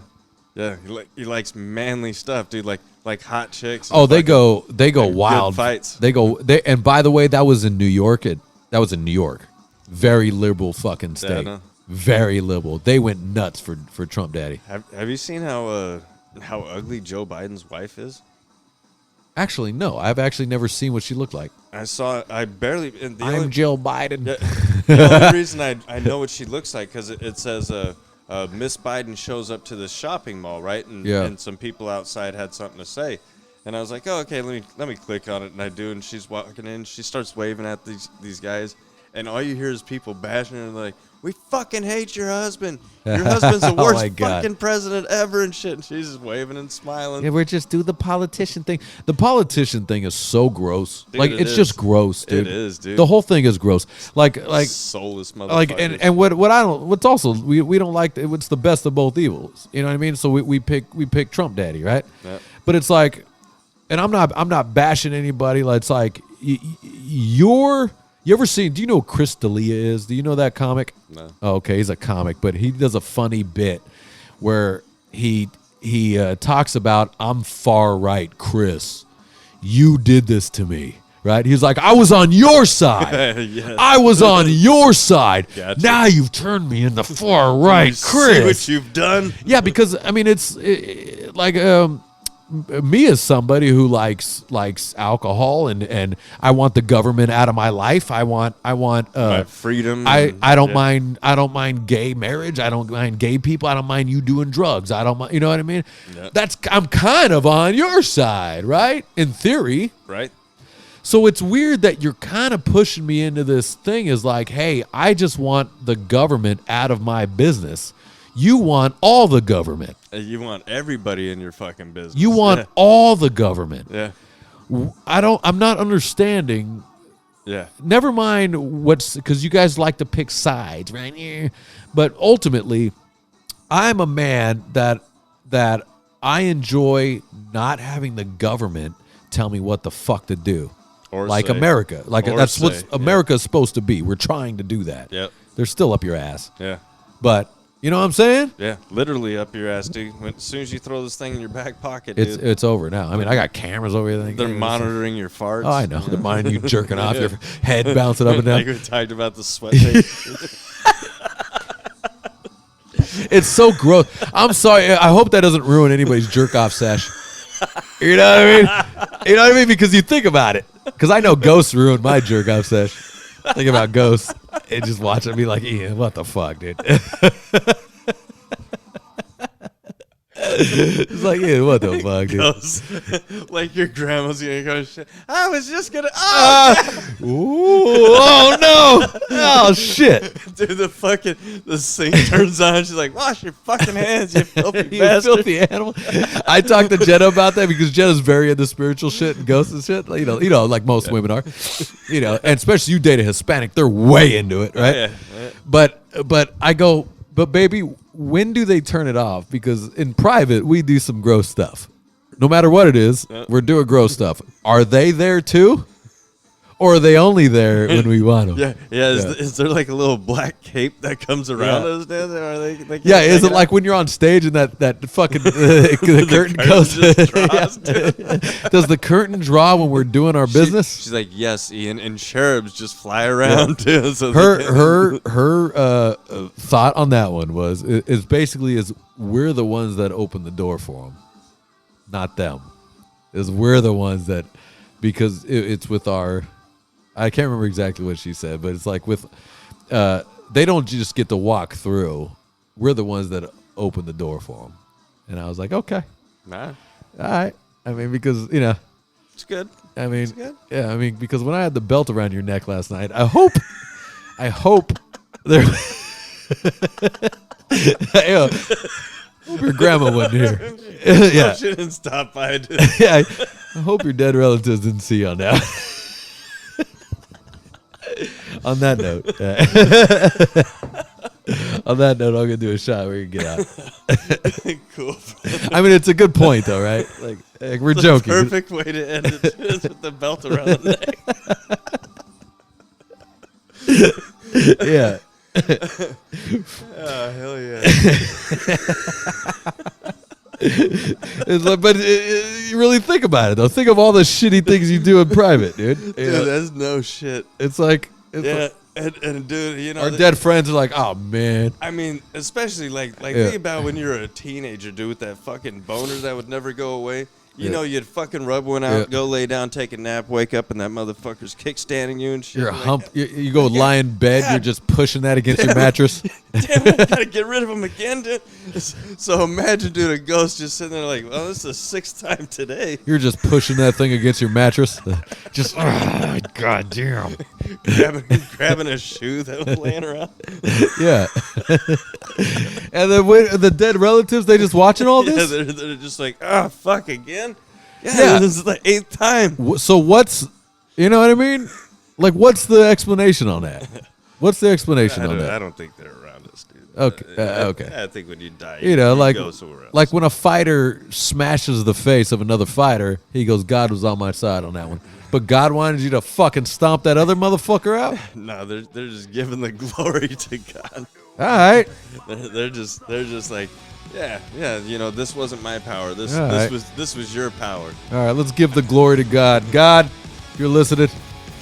Yeah, he likes manly stuff, dude. Like hot chicks. Oh, they go wild fights. And by the way, that was in New York. That was in New York. Very liberal fucking state. Yeah, very liberal. They went nuts for Trump, Daddy. Have you seen how ugly Joe Biden's wife is? Actually, no. I've actually never seen what she looked like. I barely. I'm Jill Biden. The only reason I know what she looks like because it says Miss Biden shows up to the shopping mall, right? And some people outside had something to say, and I was like, oh, okay, let me click on it, and I do, and she's walking in, she starts waving at these guys, and all you hear is people bashing her, like, we fucking hate your husband. Your husband's the worst fucking president ever and shit. And she's just waving and smiling. Yeah, we're just do the politician thing. The politician thing is so gross. Dude, like it's just gross, dude. It is, dude. The whole thing is gross. Like soulless motherfuckers. Like and what's also we don't like it's the best of both evils. You know what I mean? So we pick Trump Daddy, right? Yep. But it's like, and I'm not bashing anybody. Like it's like you ever seen? Do you know who Chris D'Elia is? Do you know that comic? No. Oh, okay, he's a comic, but he does a funny bit where he talks about I'm far right, Chris. You did this to me. right? He's like, I was on your side. Yes. I was on your side. Gotcha. Now you've turned me into far right, You Chris. see what you've done? Yeah, because I mean, it's like me as somebody who likes alcohol, and I want the government out of my life. I want My freedom. I don't mind gay marriage. I don't mind gay people. I don't mind you doing drugs. I don't mind. You know what I mean? Yeah. I'm kind of on your side, right? In theory. Right. So it's weird that you're kind of pushing me into this thing is like, hey, I just want the government out of my business. You want all the government. You want everybody in your fucking business. You want all the government. Yeah. I'm not understanding. Yeah. Never mind because you guys like to pick sides, right? But ultimately, I'm a man that I enjoy not having the government tell me what the fuck to do. Or like say. America. Like Or that's say, what America is supposed to be. We're trying to do that. Yep. They're still up your ass. Yeah. But you know what I'm saying? Yeah. Literally up your ass, dude. As soon as you throw this thing in your back pocket, dude, It's over now. I mean, I got cameras over everything. they're monitoring your farts. Oh, I know. They're monitoring you jerking off, your head bouncing up and down. Like we talked about the sweat thing. It's so gross. I'm sorry. I hope that doesn't ruin anybody's jerk off sesh. You know what I mean? You know what I mean? Because you think about it. Because I know Ghost ruined my jerk off sesh. Think about Ghost and just watch it and be like, Ian, what the fuck, dude? It's like, yeah, what the fuck, dude? Goes, like your grandma's gonna go, shit. I was just gonna. Ooh, oh no! Oh shit! Dude, the sink turns on. She's like, wash your fucking hands, you filthy You bastard. filthy animal. I talked to Jenna about that because Jenna's very into spiritual shit and ghosts and shit. You know, like most women are. You know, and especially you date a Hispanic, they're way into it, right? Yeah. But I go, but baby, when do they turn it off? Because in private, we do some gross stuff. No matter what it is, we're doing gross stuff. Are they there too? Or are they only there when we want them? Yeah. Is there like a little black cape that comes around us? Dude? Or are they Yeah, is it like when you're on stage and that fucking the curtain goes? just draws, dude. Does the curtain draw when we're doing our business? She's like, yes, Ian, and cherubs just fly around too. So Her thought on that one is basically we're the ones that open the door for them, not them. We're the ones that, because it's with our. I can't remember exactly what she said, but it's like with, they don't just get to walk through. We're the ones that open the door for them. And I was like, okay. Nah, All right. I mean, because, you know. it's good. I mean, It's good. yeah, I mean, because when I had the belt around your neck last night, I hope there. Hope your grandma wasn't here. Yeah. She didn't stop by. Dude. Yeah. I hope your dead relatives didn't see you on that. On that note, I'm gonna do a shot where you can get out. Cool. I mean, it's a good point, though, right? Like we're joking. Perfect way to end it is with the belt around the neck. Yeah. Oh, hell yeah. It's like, but you really think about it, though. Think of all the shitty things you do in private, dude. Dude, that's no shit. It's like, Yeah, and dude, you know, our dead friends are like, oh man. I mean, especially like Yeah. think about when you're a teenager, dude, with that fucking boner that would never go away. You Yeah. know, you'd fucking rub one out, Yeah. go lay down, take a nap, wake up, and that motherfucker's kickstanding you and shit. You're a Like, hump. You go lie in bed. God. You're just pushing that against your mattress. Damn it, I gotta get rid of him again, dude. So imagine, dude, a ghost just sitting there like, well, this is the sixth time today. You're just pushing that thing against your mattress. Just, oh, god damn. grabbing a shoe that was laying around. Yeah. And then the dead relatives, they just watching all Yeah, this. they're just like, oh, fuck, again? Yeah. This is the 8th time. So what's, you know what I mean? Like, what's the explanation on that? What's the explanation on I that? don't think they're around us, dude. Okay, okay. I think when you die, You know, like, go somewhere else. like when a fighter smashes the face of another fighter, he goes, God was on my side on that one. But God wanted you to fucking stomp that other motherfucker out? No, they're just giving the glory to God. All right. They're just like, yeah, you know, this wasn't my power. This All right. was your power. All right, let's give the glory to God. God, you're listening.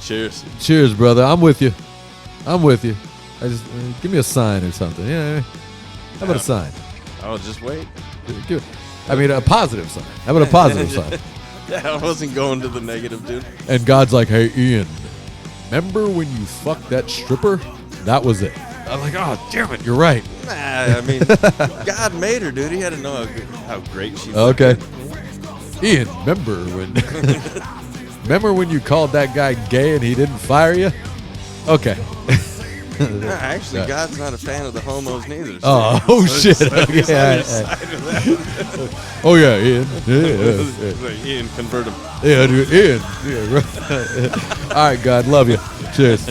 Cheers. Cheers, brother. I'm with you. I just give me a sign or something. Yeah. How about a sign? I'll just wait. I mean, a positive sign. How about a positive sign? Yeah, I wasn't going to the negative, dude. And God's like, hey, Ian, remember when you fucked that stripper? That was it. I'm like, oh, damn it, you're right. Nah, I mean, God made her, dude. He had to know how great she was. Okay. Ian, remember when you called that guy gay and he didn't fire you? Okay. Nah, actually, God's not a fan of the homos neither. So Shit. Oh, yeah, Ian. Yeah. Like, Ian, convert him. Yeah, dude, Ian. Yeah, right. All right, God, love you. Cheers.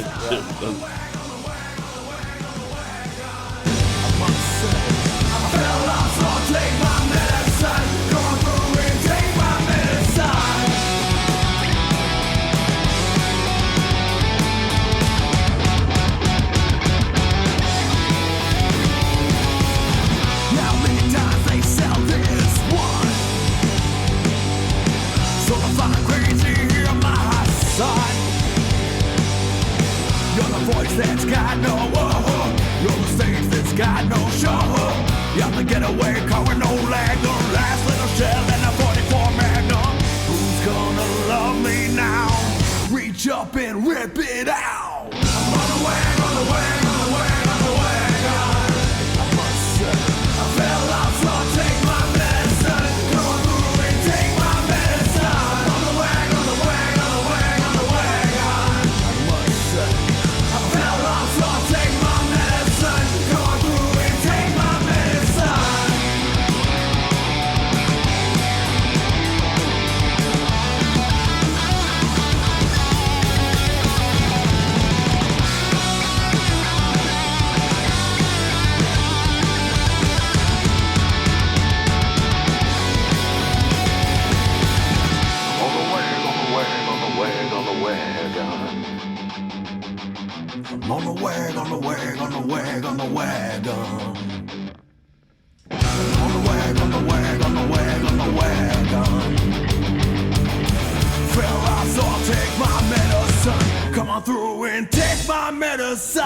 That's got no you're the stage that's got no show. You're the getaway car with no leg, the last little shell and a 44 Magnum. Who's gonna love me now? Reach up and rip it out. I'm on the wagon, on the wagon, on the wagon, on the wagon. I must say, I fell out, so I'll take my medicine. Come on through and take my medicine. On the wagon, on the wagon, on the wagon, on the wagon. I must say, I fell out, so I'll take my medicine. Come on through and take my medicine. On the wagon, on the wagon, on the wagon, on the wagon. I'm on the wagon, on the wagon, on the wagon, on the wagon. On the wagon, on the wagon, on the wagon, on the wagon. Fell out, so I'll take my medicine. Come on through and take my medicine.